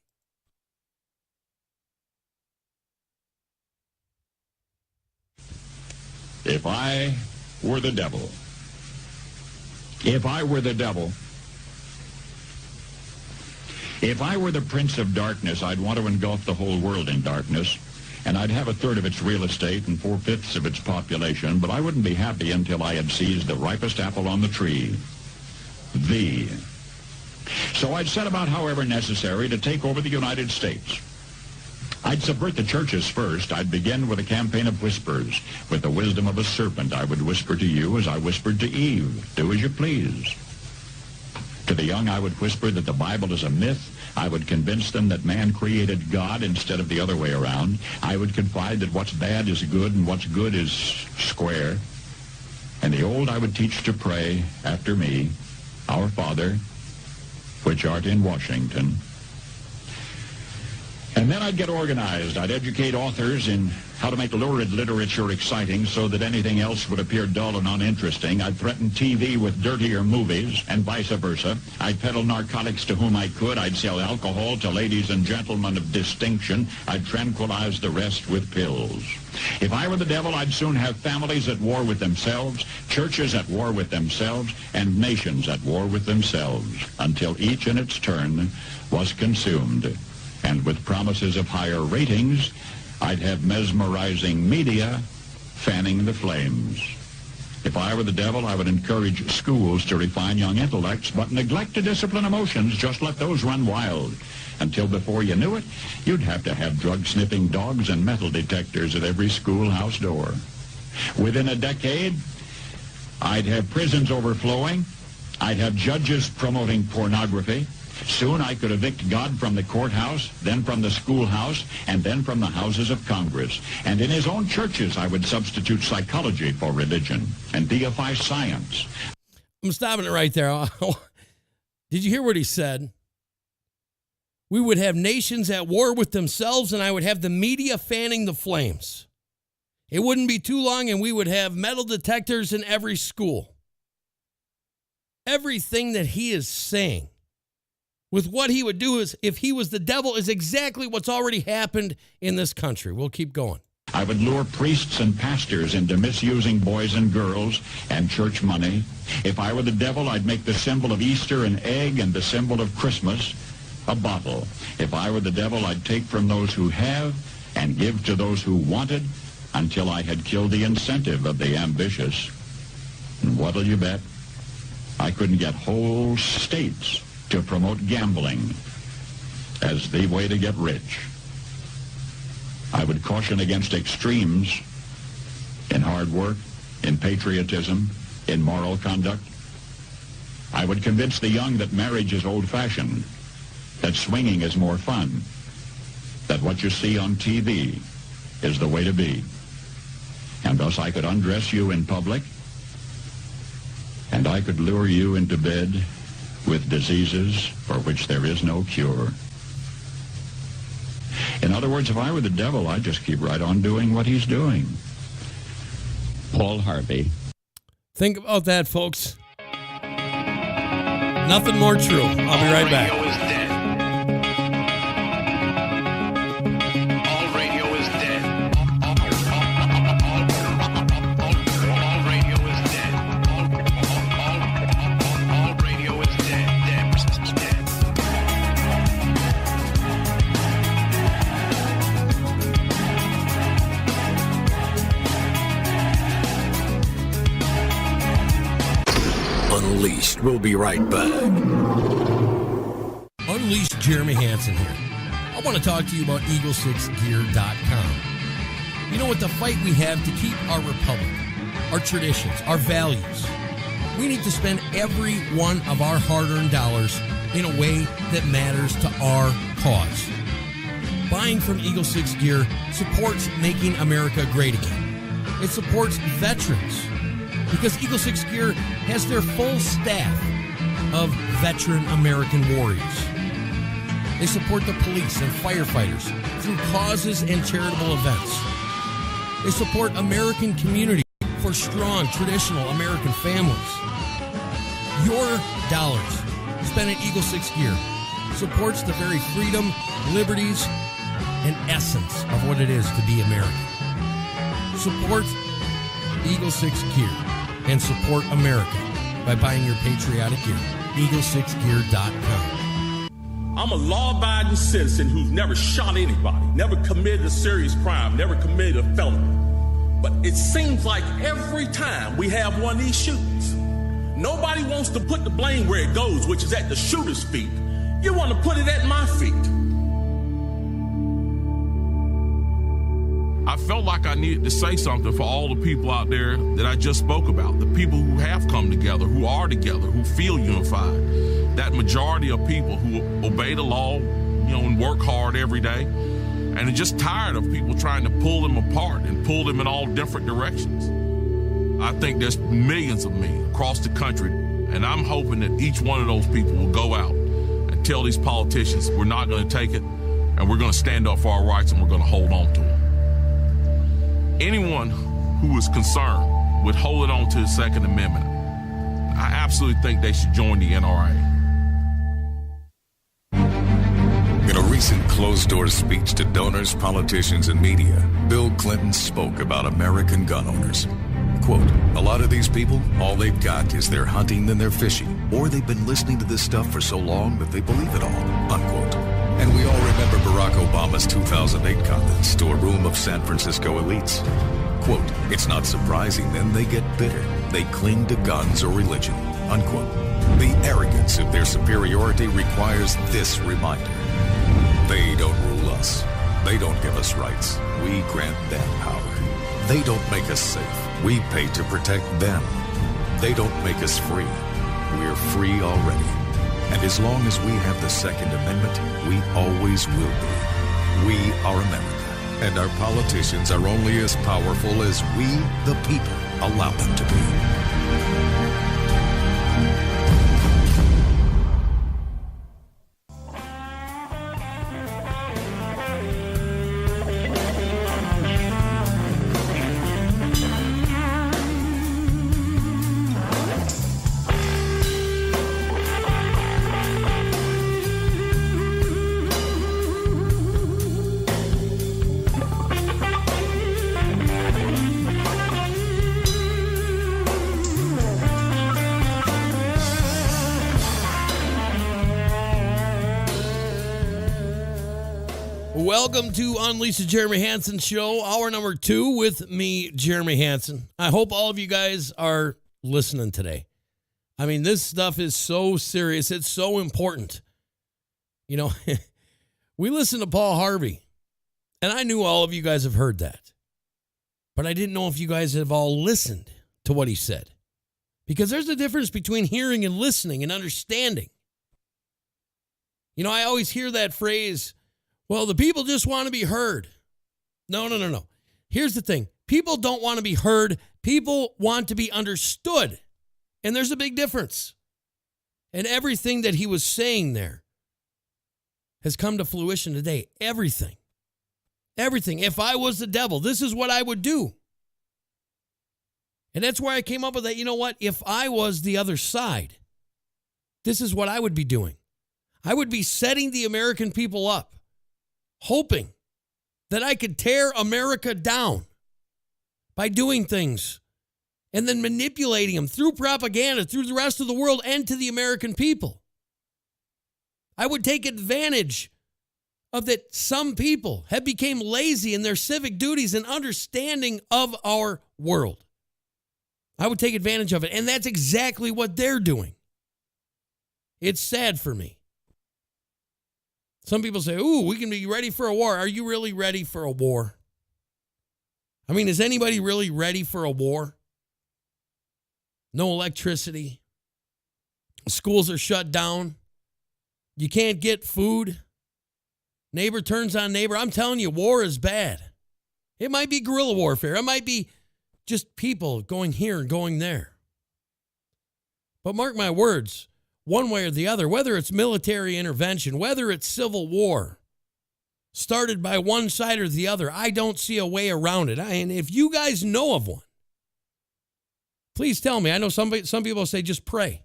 If I were the devil, if I were the devil, if I were the prince of darkness, I'd want to engulf the whole world in darkness, and I'd have a third of its real estate and 4/5 of its population, but I wouldn't be happy until I had seized the ripest apple on the tree, thee. So I'd set about, however necessary, to take over the United States. I'd subvert the churches first. I'd begin with a campaign of whispers. With the wisdom of a serpent, I would whisper to you as I whispered to Eve, do as you please. To the young, I would whisper that the Bible is a myth. I would convince them that man created God instead of the other way around. I would confide that what's bad is good and what's good is square. And the old I would teach to pray after me, Our Father, which art in Washington. And then I'd get organized. I'd educate authors in how to make lurid literature exciting so that anything else would appear dull and uninteresting. I'd threaten TV with dirtier movies and vice versa. I'd peddle narcotics to whom I could. I'd sell alcohol to ladies and gentlemen of distinction. I'd tranquilize the rest with pills. If I were the devil, I'd soon have families at war with themselves, churches at war with themselves, and nations at war with themselves, until each in its turn was consumed. And with promises of higher ratings, I'd have mesmerizing media fanning the flames. If I were the devil, I would encourage schools to refine young intellects, but neglect to discipline emotions. Just let those run wild. Until before you knew it, you'd have to have drug-sniffing dogs and metal detectors at every schoolhouse door. Within a decade, I'd have prisons overflowing. I'd have judges promoting pornography. Soon I could evict God from the courthouse, then from the schoolhouse, and then from the houses of Congress. And in his own churches, I would substitute psychology for religion and deify science. I'm stopping it right there. Did you hear what he said? We would have nations at war with themselves, and I would have the media fanning the flames. It wouldn't be too long, and we would have metal detectors in every school. Everything that he is saying with what he would do is, if he was the devil, is exactly what's already happened in this country. We'll keep going. I would lure priests and pastors into misusing boys and girls and church money. If I were the devil, I'd make the symbol of Easter an egg and the symbol of Christmas a bottle. If I were the devil, I'd take from those who have and give to those who wanted until I had killed the incentive of the ambitious. And what'll you bet? I couldn't get whole states to promote gambling as the way to get rich. I would caution against extremes in hard work, in patriotism, in moral conduct. I would convince the young that marriage is old-fashioned, that swinging is more fun, that what you see on TV is the way to be. And thus I could undress you in public, and I could lure you into bed with diseases for which there is no cure. In other words, if I were the devil, I'd just keep right on doing what he's doing. Paul Harvey. Think about that, folks. Nothing more true. I'll be right back. Unleashed. We'll be right back. Unleashed Jeremy Hansen here. I want to talk to you about Eagle6Gear.com. You know, with the fight we have to keep our republic, our traditions, our values, we need to spend every one of our hard-earned dollars in a way that matters to our cause. Buying from Eagle 6 Gear supports making America great again. It supports veterans, because Eagle 6 Gear has their full staff of veteran American warriors. They support the police and firefighters through causes and charitable events. They support American community for strong, traditional American families. Your dollars spent at Eagle 6 Gear supports the very freedom, liberties, and essence of what it is to be American. Support Eagle 6 Gear and support America by buying your patriotic gear. Eagle6gear.com. I'm a law-abiding citizen who's never shot anybody, never committed a serious crime, never committed a felony. But it seems like every time we have one of these shootings, nobody wants to put the blame where it goes, which is at the shooter's feet. You want to put it at my feet. I felt like I needed to say something for all the people out there that I just spoke about, the people who have come together, who are together, who feel unified, that majority of people who obey the law, and work hard every day, and are just tired of people trying to pull them apart and pull them in all different directions. I think there's millions of me across the country, and I'm hoping that each one of those people will go out and tell these politicians we're not going to take it, and we're going to stand up for our rights, and we're going to hold on to them. Anyone who is concerned with holding on to the Second Amendment, I absolutely think they should join the NRA. In a recent closed-door speech to donors, politicians, and media, Bill Clinton spoke about American gun owners. Quote, a lot of these people, all they've got is their hunting and their fishing, or they've been listening to this stuff for so long that they believe it all, unquote. And we all remember Barack Obama's 2008 comments to a room of San Francisco elites. Quote, it's not surprising then they get bitter. They cling to guns or religion, unquote. The arrogance of their superiority requires this reminder. They don't rule us. They don't give us rights. We grant them power. They don't make us safe. We pay to protect them. They don't make us free. We're free already. And as long as we have the Second Amendment, we always will be. We are America, and our politicians are only as powerful as we, the people, allow them to be. Welcome to Unleash the Jeremy Hansen Show, hour number 2 with me, Jeremy Hansen. I hope all of you guys are listening today. I mean, this stuff is so serious. It's so important. We listen to Paul Harvey, and I knew all of you guys have heard that. But I didn't know if you guys have all listened to what he said. Because there's a difference between hearing and listening and understanding. I always hear that phrase, well, the people just want to be heard. No. Here's the thing. People don't want to be heard. People want to be understood. And there's a big difference. And everything that he was saying there has come to fruition today. Everything. If I was the devil, this is what I would do. And that's where I came up with that. You know what? If I was the other side, this is what I would be doing. I would be setting the American people up, hoping that I could tear America down by doing things and then manipulating them through propaganda, through the rest of the world and to the American people. I would take advantage of that some people have become lazy in their civic duties and understanding of our world. I would take advantage of it, and that's exactly what they're doing. It's sad for me. Some people say, ooh, we can be ready for a war. Are you really ready for a war? I mean, is anybody really ready for a war? No electricity. Schools are shut down. You can't get food. Neighbor turns on neighbor. I'm telling you, war is bad. It might be guerrilla warfare. It might be just people going here and going there. But mark my words, one way or the other, whether it's military intervention, whether it's civil war, started by one side or the other, I don't see a way around it. And if you guys know of one, please tell me. I know some people say just pray.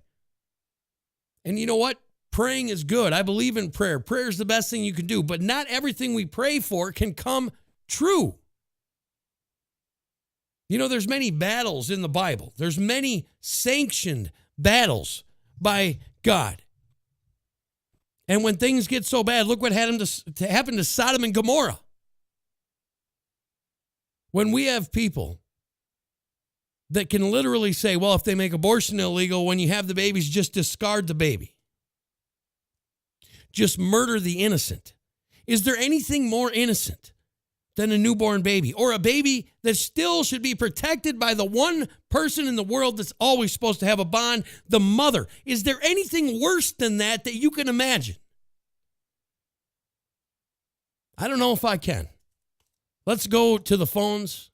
And you know what? praying is good. I believe in prayer. Prayer is the best thing you can do, but not everything we pray for can come true. You know, there's many battles in the Bible. There's many sanctioned battles by God. And when things get so bad, look what happened to Sodom and Gomorrah. When we have people that can literally say, well, if they make abortion illegal, when you have the babies, just discard the baby. Just murder the innocent. Is there anything more innocent than a newborn baby, or a baby that still should be protected by the one person in the world that's always supposed to have a bond, the mother? Is there anything worse than that you can imagine? I don't know if I can. Let's go to the phones.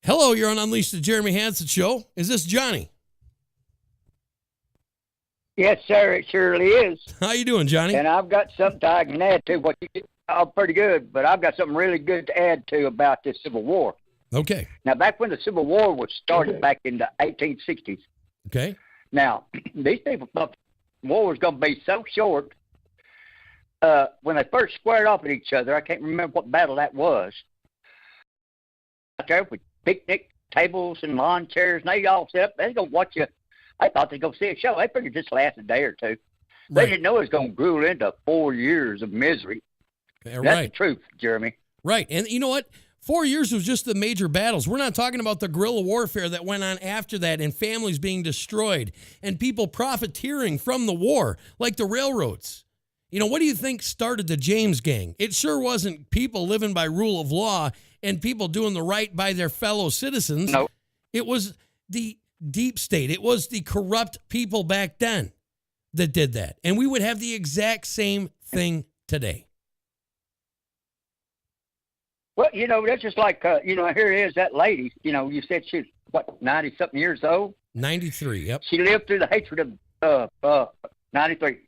Hello, you're on Unleash the Jeremy Hansen Show. Is this Johnny? Yes, sir, it surely is. How you doing, Johnny? And I've got something I can add to what you did. Oh, pretty good, but I've got something really good to add to about this Civil War. Okay. Now, back when the Civil War was started back in the 1860s. Okay. Now, these people thought the war was going to be so short. When they first squared off at each other, I can't remember what battle that was. Out there with picnic tables and lawn chairs, and they all set up. They was going to watch you. I thought they'd go see a show. They figured just last a day or two. They didn't know it was going to grew into 4 years of misery. Right. That's the truth, Jeremy. Right. And you know what? 4 years was just the major battles. We're not talking about the guerrilla warfare that went on after that and families being destroyed and people profiteering from the war, like the railroads. You know, what do you think started the James Gang? It sure wasn't people living by rule of law and people doing the right by their fellow citizens. No. It was the deep state. It was the corrupt people back then that did that. And we would have the exact same thing today. Well, you know, that's just like, you know, here is that lady. You know, you said she's, 90-something years old? 93, yep. She lived through the hatred of, 93.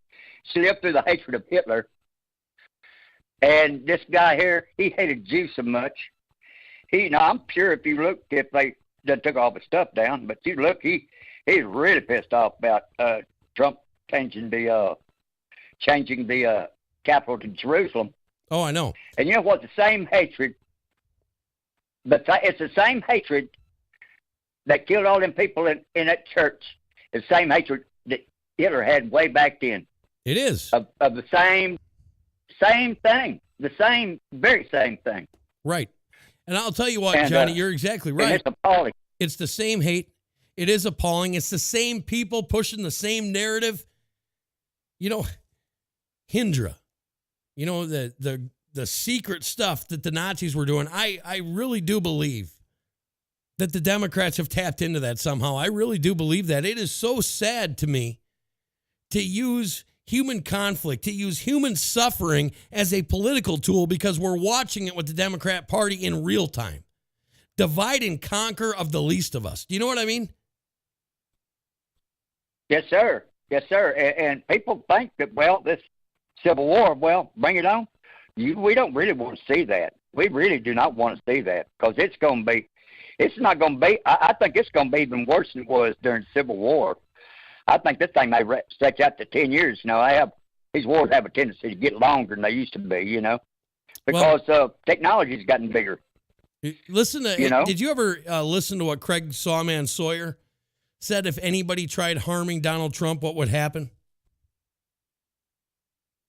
She lived through the hatred of Hitler. And this guy here, he hated Jews so much. I'm sure if you look, if they took all the stuff down, but you look, he's really pissed off about Trump changing the capital to Jerusalem. Oh, I know. And you know what? The same hatred, but it's the same hatred that killed all them people in that church. The same hatred that Hitler had way back then. It is. Of the same thing. The very same thing. Right. And I'll tell you what, Johnny, you're exactly right. And it's appalling. It's the same hate. It is appalling. It's the same people pushing the same narrative. You know, Hydra. You know, the secret stuff that the Nazis were doing. I really do believe that the Democrats have tapped into that somehow. I really do believe that. It is so sad to me to use human conflict, to use human suffering as a political tool because we're watching it with the Democrat Party in real time. Divide and conquer of the least of us. Do you know what I mean? Yes, sir. Yes, sir. And people think that, well, this Civil War, well, bring it on. We don't really want to see that. We really do not want to see that because it's not going to be, I think it's going to be even worse than it was during the Civil War. I think this thing may stretch out to 10 years. You know, these wars have a tendency to get longer than they used to be, you know, because technology's gotten bigger. Listen to, you know? Did you ever listen to what Craig Sawman Sawyer said? If anybody tried harming Donald Trump, what would happen?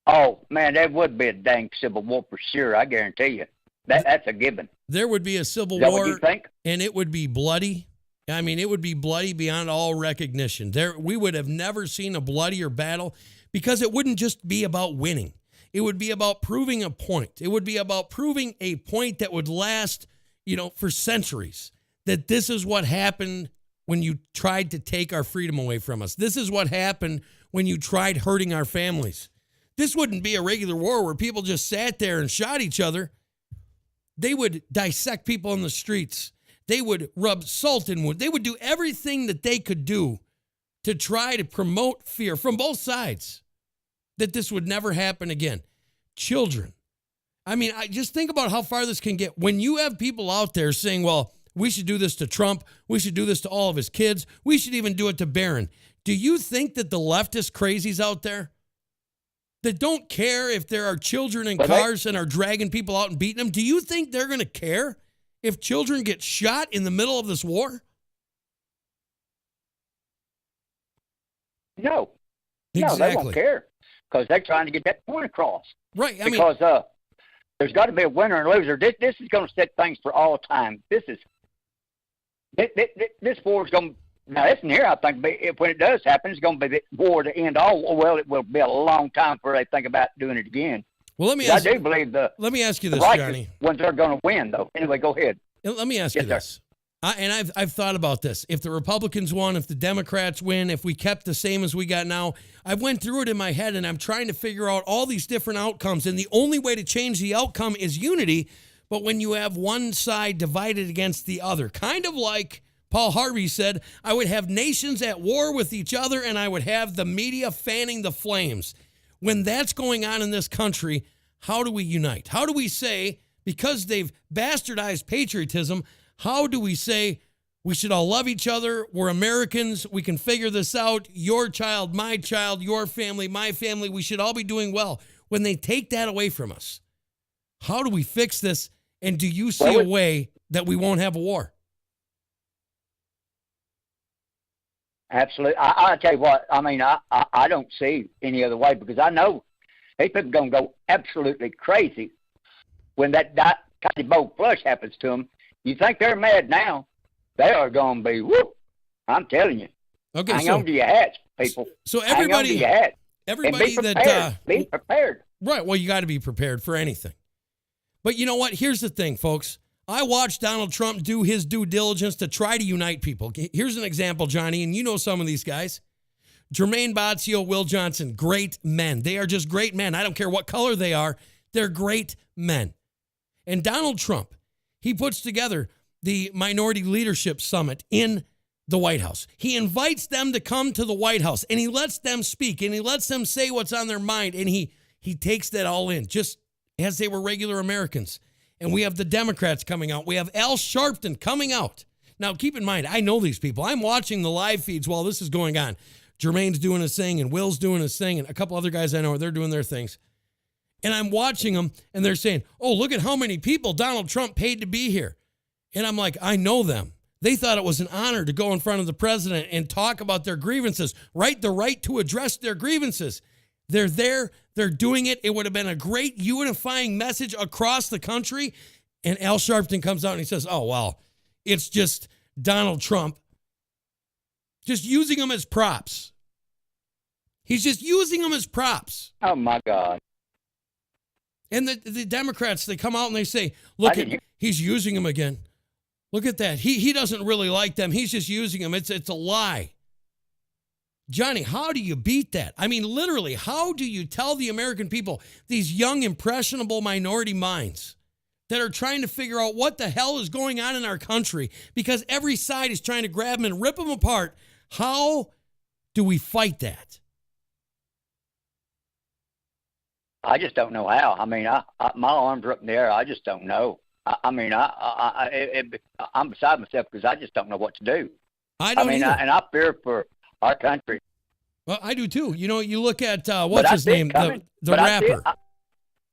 Oh, man, that would be a dang Civil War for sure. I guarantee you. That's a given. There would be a Civil War, what you think? And it would be bloody. I mean, it would be bloody beyond all recognition. We would have never seen a bloodier battle because it wouldn't just be about winning. It would be about proving a point. It would be about proving a point that would last, you know, for centuries. That this is what happened when you tried to take our freedom away from us. This is what happened when you tried hurting our families. This wouldn't be a regular war where people just sat there and shot each other. They would dissect people in the streets. They would rub salt in wound. They would do everything that they could do to try to promote fear from both sides that this would never happen again. Children. I mean, I just think about how far this can get. When you have people out there saying, well, we should do this to Trump. We should do this to all of his kids. We should even do it to Barron. Do you think that the leftist crazies out there that don't care if there are children in cars and are dragging people out and beating them, do you think they're going to care if children get shot in the middle of this war? No. Exactly. No, they won't care because they're trying to get that point across. Right. Because there's got to be a winner and loser. This is going to set things for all time. This war is going to, now listen here, I think when it does happen, it's going to be the war to end all. Well, it will be a long time before they think about doing it again. Well, let me ask you this, Johnny. Ones are going to win, though. Anyway, go ahead. Let me ask you this. I've thought about this. If the Republicans won, if the Democrats win, if we kept the same as we got now, I went through it in my head, and I'm trying to figure out all these different outcomes. And the only way to change the outcome is unity. But when you have one side divided against the other, kind of like Paul Harvey said, I would have nations at war with each other, and I would have the media fanning the flames. When that's going on in this country, how do we unite? How do we say, because they've bastardized patriotism, how do we say we should all love each other? We're Americans. We can figure this out. Your child, my child, your family, my family. We should all be doing well. When they take that away from us, how do we fix this? And do you see a way that we won't have a war? Absolutely. I'll tell you what, I mean, I don't see any other way because I know people are going to go absolutely crazy when that Cotty Bowl flush happens to them. You think they're mad now? They are going to be, whoop. I'm telling you. Okay, hang on to your hats, people. So everybody, hang on to your hats. Everybody be prepared. Right. Well, you got to be prepared for anything. But you know what? Here's the thing, folks. I watched Donald Trump do his due diligence to try to unite people. Here's an example, Johnny, and you know some of these guys. Jermaine Bozzio, Will Johnson, great men. They are just great men. I don't care what color they are. They're great men. And Donald Trump, he puts together the Minority Leadership Summit in the White House. He invites them to come to the White House, and he lets them speak, and he lets them say what's on their mind, and he takes that all in, just as they were regular Americans. And we have the Democrats coming out. We have Al Sharpton coming out. Now, keep in mind, I know these people. I'm watching the live feeds while this is going on. Jermaine's doing his thing, and Will's doing his thing, and a couple other guys I know, they're doing their things. And I'm watching them, and they're saying, oh, look at how many people Donald Trump paid to be here. And I'm like, I know them. They thought it was an honor to go in front of the president and talk about their grievances, the right to address their grievances. They're there. They're doing it. It would have been a great unifying message across the country. And Al Sharpton comes out and he says, oh, well, it's just Donald Trump just using them as props. He's just using them as props. Oh, my God. And the Democrats, they come out and they say, look, he's using them again. Look at that. He doesn't really like them. He's just using them. It's a lie. Johnny, how do you beat that? I mean, literally, how do you tell the American people, these young, impressionable minority minds that are trying to figure out what the hell is going on in our country because every side is trying to grab them and rip them apart? How do we fight that? I just don't know how. I mean, my arms are up in the air. I just don't know. I'm beside myself because I just don't know what to do. I mean, and I fear for our country. Well, I do too. You know, you look at what's his name, the rapper.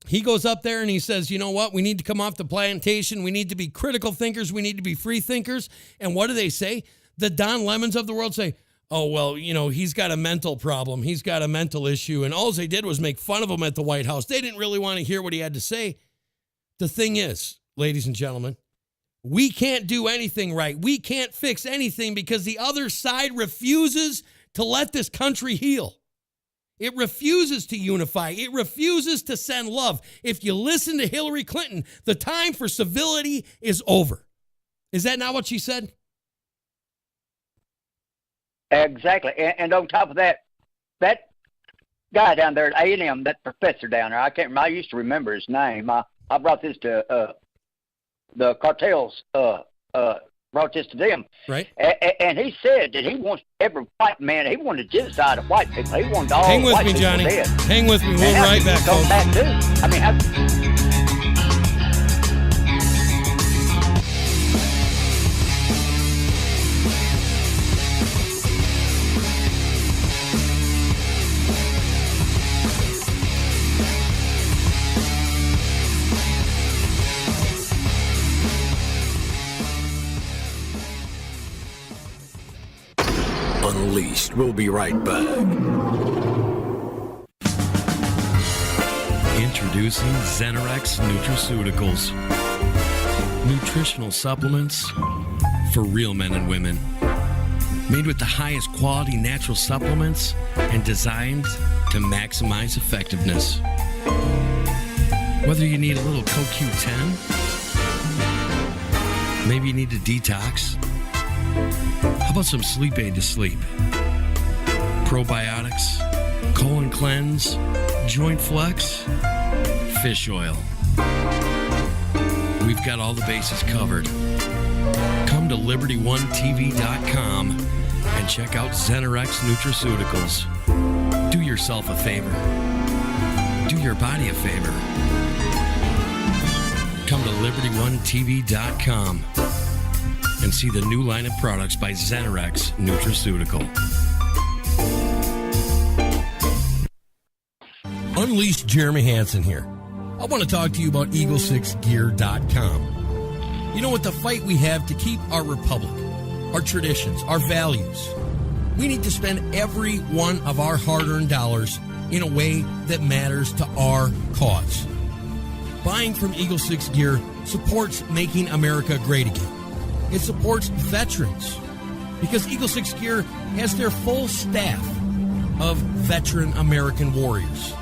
He goes up there and he says, you know what? We need to come off the plantation. We need to be critical thinkers. We need to be free thinkers. And what do they say? The Don Lemons of the world say, oh, well, you know, he's got a mental problem. He's got a mental issue. And all they did was make fun of him at the White House. They didn't really want to hear what he had to say. The thing is, ladies and gentlemen, we can't do anything right. We can't fix anything because the other side refuses to let this country heal. It refuses to unify. It refuses to send love. If you listen to Hillary Clinton, the time for civility is over. Is that not what she said? Exactly. And on top of that, that guy down there at A&M, that professor down there, I can't remember. I used to remember his name. I brought this to the cartels, brought this to them. Right. And he said that he wants every white man, he wanted genocide of white people. He wanted all Hang with white me, people Johnny. dead. Hang with me. We'll be right back, folks. Back too. I mean, Unleashed. We'll be right back. Introducing Zenerex Nutraceuticals. Nutritional supplements for real men and women. Made with the highest quality natural supplements and designed to maximize effectiveness. Whether you need a little CoQ10, maybe you need a detox. How about some sleep aid to sleep? Probiotics, colon cleanse, joint flex, fish oil. We've got all the bases covered. Come to LibertyOneTV.com and check out Zenerex Nutraceuticals. Do yourself a favor. Do your body a favor. Come to LibertyOneTV.com and see the new line of products by Zenerex Nutraceutical. Unleashed Jeremy Hansen here. I want to talk to you about Eagle6Gear.com. You know, with the fight we have to keep our republic, our traditions, our values, we need to spend every one of our hard-earned dollars in a way that matters to our cause. Buying from Eagle 6 Gear supports making America great again. It supports veterans because Eagle 6 Gear has their full staff of veteran American warriors.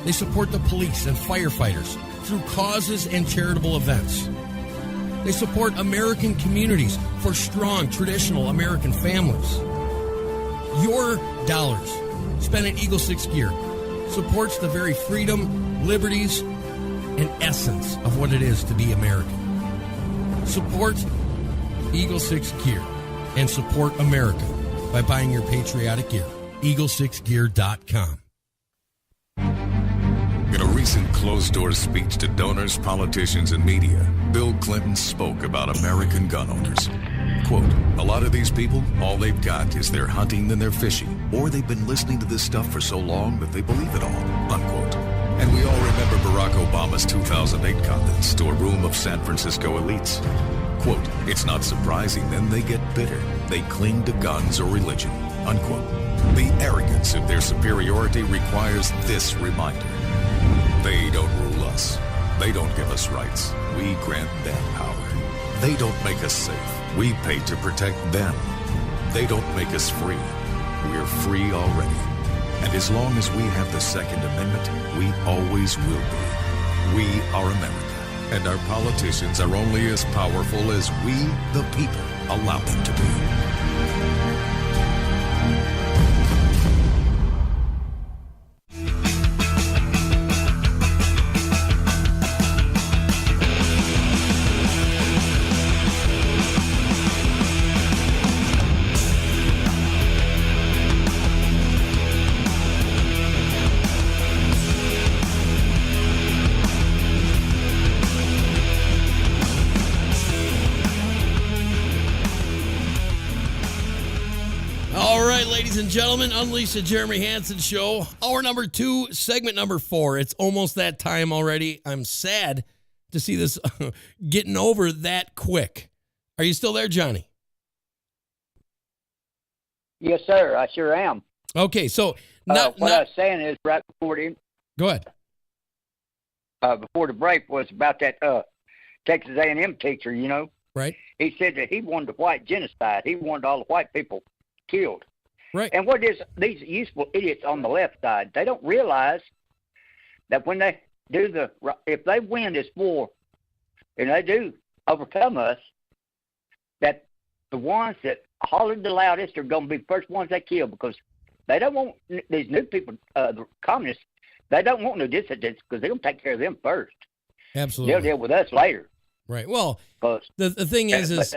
They support the police and firefighters through causes and charitable events. They support American communities for strong, traditional American families. Your dollars spent at Eagle 6 Gear supports the very freedom, liberties, and essence of what it is to be American. Support Eagle 6 Gear and support America by buying your patriotic gear. Eagle6Gear.com. In a recent closed-door speech to donors, politicians, and media, Bill Clinton spoke about American gun owners. Quote, a lot of these people, all they've got is their hunting and their fishing, or they've been listening to this stuff for so long that they believe it all, unquote. And we all remember Barack Obama's 2008 comments to a room of San Francisco elites. Quote, it's not surprising then they get bitter. They cling to guns or religion, unquote. The arrogance of their superiority requires this reminder. They don't rule us. They don't give us rights. We grant them power. They don't make us safe. We pay to protect them. They don't make us free. We're free already. And as long as we have the Second Amendment, we always will be. We are America, and our politicians are only as powerful as we, the people, allow them to be. Ladies and gentlemen, Unleash the Jeremy Hansen Show. Hour number 2, segment number 4. It's almost that time already. I'm sad to see this getting over that quick. Are you still there, Johnny? Yes, sir. I sure am. Okay, so what I was saying is right before the go ahead. Before the break was about that Texas A&M teacher. You know, right? He said that he wanted the white genocide. He wanted all the white people killed. Right. And what is these useful idiots on the left side? They don't realize that when they do if they win this war and they do overcome us, that the ones that hollered the loudest are going to be the first ones they kill, because they don't want these new people, the communists. They don't want no dissidents because they're going to take care of them first. Absolutely. They'll deal with us later. Right. Well, the thing is it's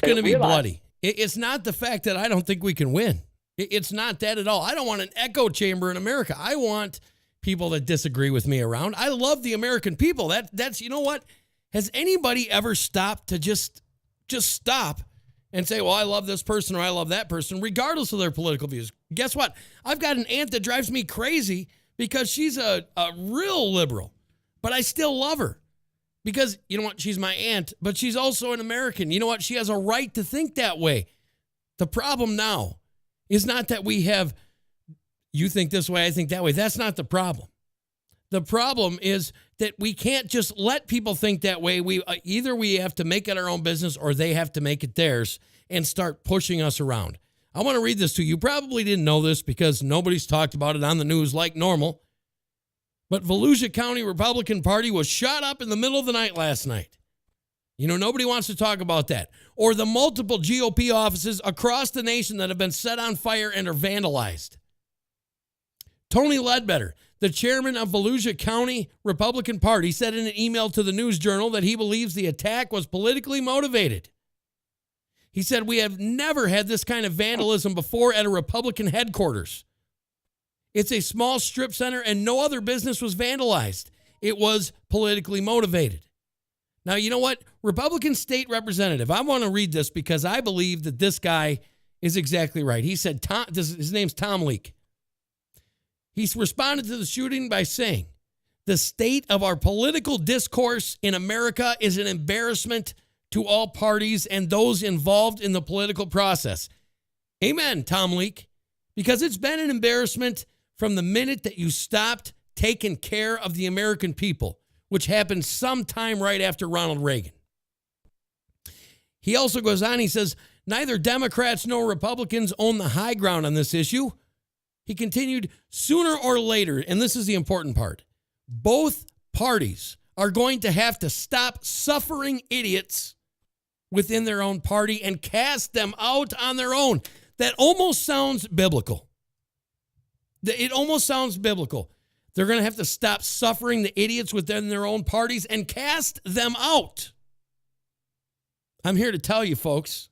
going to be bloody. It's not the fact that I don't think we can win. It's not that at all. I don't want an echo chamber in America. I want people that disagree with me around. I love the American people. That's you know what? Has anybody ever stopped to just stop and say, well, I love this person or I love that person, regardless of their political views? Guess what? I've got an aunt that drives me crazy because she's a real liberal, but I still love her. Because, you know what, she's my aunt, but she's also an American. You know what, she has a right to think that way. The problem now is not that we have, you think this way, I think that way. That's not the problem. The problem is that we can't just let people think that way. Either we have to make it our own business or they have to make it theirs and start pushing us around. I want to read this to you. You probably didn't know this because nobody's talked about it on the news like normal. But Volusia County Republican Party was shot up in the middle of the night last night. You know, nobody wants to talk about that. Or the multiple GOP offices across the nation that have been set on fire and are vandalized. Tony Ledbetter, the chairman of Volusia County Republican Party, said in an email to the News Journal that he believes the attack was politically motivated. He said, "We have never had this kind of vandalism before at a Republican headquarters. It's a small strip center and no other business was vandalized. It was politically motivated." Now, you know what? Republican state representative, I want to read this because I believe that this guy is exactly right. He said, his name's Tom Leake. He's responded to the shooting by saying, "The state of our political discourse in America is an embarrassment to all parties and those involved in the political process." Amen, Tom Leake, because it's been an embarrassment from the minute that you stopped taking care of the American people, which happened sometime right after Ronald Reagan. He also goes on, he says, "Neither Democrats nor Republicans own the high ground on this issue." He continued, "Sooner or later," and this is the important part, "both parties are going to have to stop suffering idiots within their own party and cast them out on their own." That almost sounds biblical. It almost sounds biblical. They're going to have to stop suffering the idiots within their own parties and cast them out. I'm here to tell you, folks,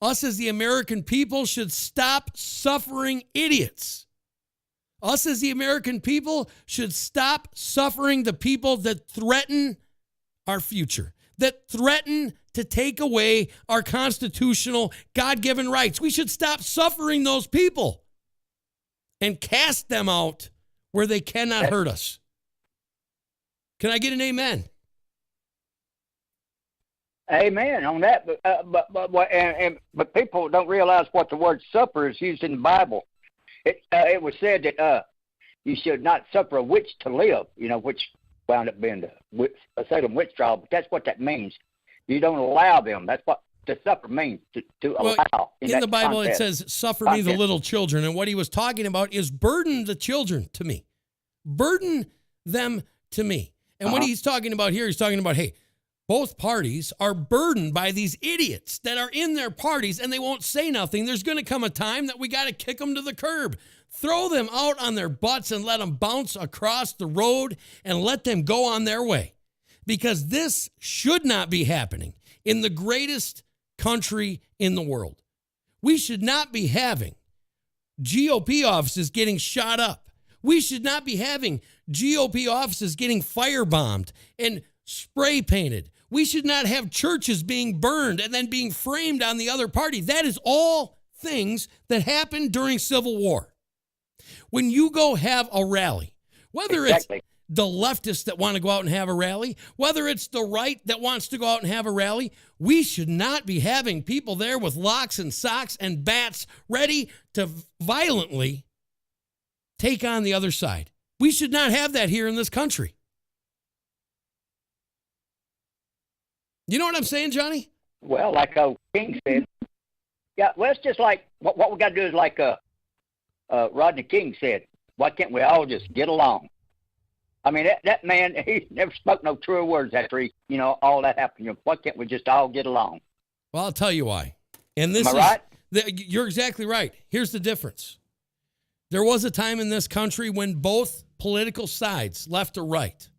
us as the American people should stop suffering idiots. Us as the American people should stop suffering the people that threaten our future, that threaten to take away our constitutional God-given rights. We should stop suffering those people and cast them out where they cannot hurt us. Can I get an amen? Amen on that, but people don't realize what the word "suffer" is used in the Bible. It was said that you should not suffer a witch to live, which wound up being the Salem witch trial. But that's what that means. You don't allow them. That's what to suffer means, to allow. In the Bible, it says, "Suffer me the little children," and what he was talking about is burden the children to me, burden them to me. And what he's talking about here, he's talking about, hey, both parties are burdened by these idiots that are in their parties and they won't say nothing. There's going to come a time that we got to kick them to the curb, throw them out on their butts and let them bounce across the road and let them go on their way. Because this should not be happening in the greatest country in the world. We should not be having GOP offices getting shot up. We should not be having GOP offices getting firebombed and spray painted. We should not have churches being burned and then being framed on the other party. That is all things that happened during Civil War. When you go have a rally, whether it's the leftists that want to go out and have a rally, whether it's the right that wants to go out and have a rally, we should not be having people there with locks and socks and bats ready to violently take on the other side. We should not have that here in this country. You know what I'm saying, Johnny? Well, like King said, it's just like what we got to do is like Rodney King said. Why can't we all just get along? I mean, that man, he never spoke no truer words after all that happened. Why can't we just all get along? Well, I'll tell you why. And this Am I right? You're exactly right. Here's the difference. There was a time in this country when both political sides, left or right,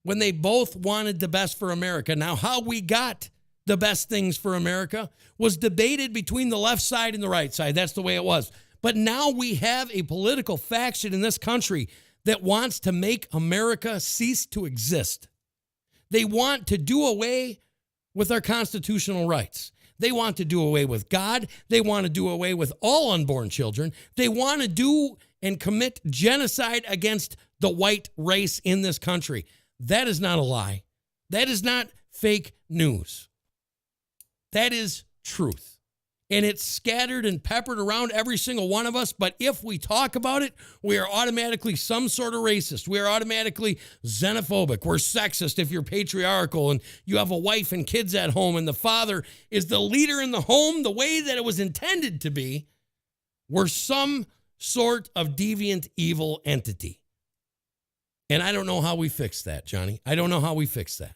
when they both wanted the best for America. Now, how we got the best things for America was debated between the left side and the right side. That's the way it was. But now we have a political faction in this country that wants to make America cease to exist. They want to do away with our constitutional rights. They want to do away with God. They want to do away with all unborn children. They want to do and commit genocide against the white race in this country. That is not a lie. That is not fake news. That is truth. And it's scattered and peppered around every single one of us. But if we talk about it, we are automatically some sort of racist. We are automatically xenophobic. We're sexist if you're patriarchal and you have a wife and kids at home and the father is the leader in the home the way that it was intended to be. We're some sort of deviant, evil entity. And I don't know how we fix that, Johnny. I don't know how we fix that.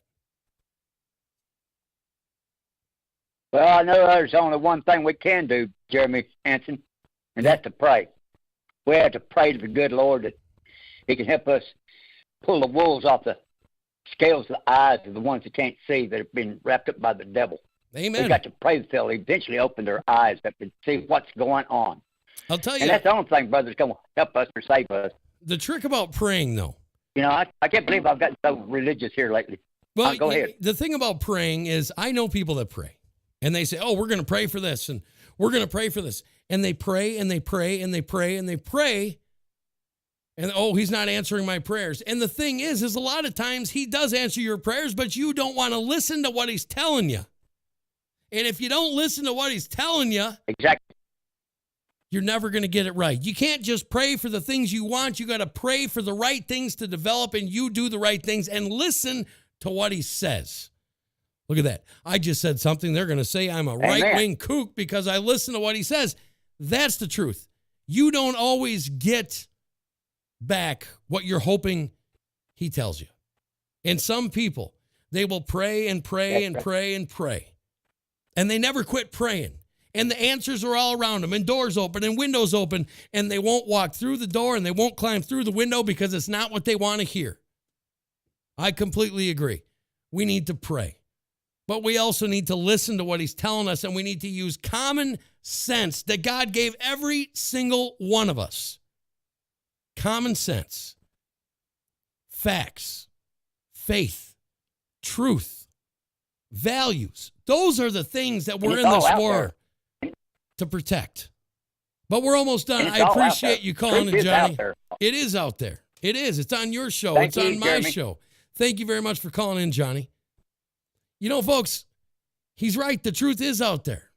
Well, I know there's only one thing we can do, Jeremy Hanson, and that's to pray. We have to pray to the good Lord that he can help us pull the wolves off the scales of the eyes of the ones that can't see that have been wrapped up by the devil. Amen. We've got to pray that they'll eventually open their eyes up and see what's going on. I'll tell you. And that's the only thing, brother, that's going to help us or save us. The trick about praying, though. You know, I can't believe I've gotten so religious here lately. Well, go ahead. The thing about praying is I know people that pray. And they say, oh, we're going to pray for this, and we're going to pray for this. And they pray, and they pray, and they pray, and they pray. And, oh, he's not answering my prayers. And the thing is a lot of times he does answer your prayers, but you don't want to listen to what he's telling you. And if you don't listen to what he's telling you, exactly, you're never going to get it right. You can't just pray for the things you want. You got to pray for the right things to develop, and you do the right things and listen to what he says. Look at that. I just said something. They're going to say I'm a right-wing kook because I listen to what he says. That's the truth. You don't always get back what you're hoping he tells you. And some people, they will pray and pray and pray and pray. And they never quit praying. And the answers are all around them, and doors open and windows open, and they won't walk through the door and they won't climb through the window because it's not what they want to hear. I completely agree. We need to pray. But we also need to listen to what he's telling us, and we need to use common sense that God gave every single one of us. Common sense, facts, faith, truth, values. Those are the things that we're in this war to protect. But we're almost done. I appreciate you calling in, Johnny. It is out there. It is. It's on your show. It's on my show. Thank you very much for calling in, Johnny. You know, folks, he's right. The truth is out there.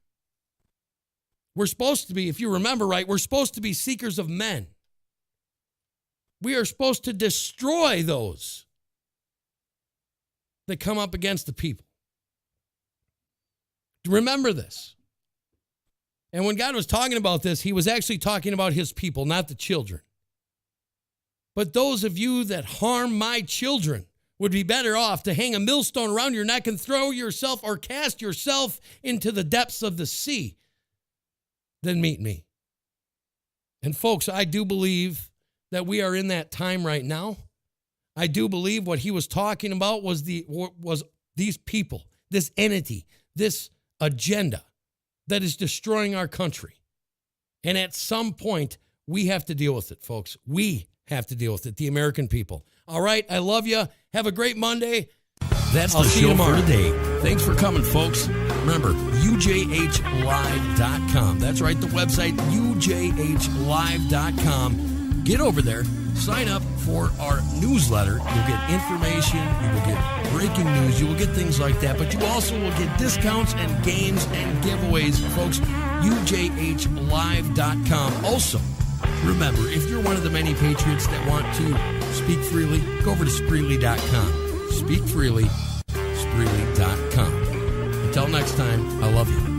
We're supposed to be, if you remember right, we're supposed to be seekers of men. We are supposed to destroy those that come up against the people. Remember this. And when God was talking about this, he was actually talking about his people, not the children. But those of you that harm my children would be better off to hang a millstone around your neck and throw yourself or cast yourself into the depths of the sea than meet me. And folks, I do believe that we are in that time right now. I do believe what he was talking about was these people, this entity, this agenda that is destroying our country. And at some point, we have to deal with it, folks. We have to deal with it, the American people. All right, I love you. Have a great Monday. That's the show for today. Thanks for coming, folks. Remember, UJHLive.com. That's right, the website, UJHLive.com. Get over there. Sign up for our newsletter. You'll get information. You will get breaking news. You will get things like that. But you also will get discounts and games and giveaways, folks. UJHLive.com. Also, remember, if you're one of the many patriots that want to speak freely, go over to Spreely.com. Speak freely, Spreely.com. Until next time, I love you.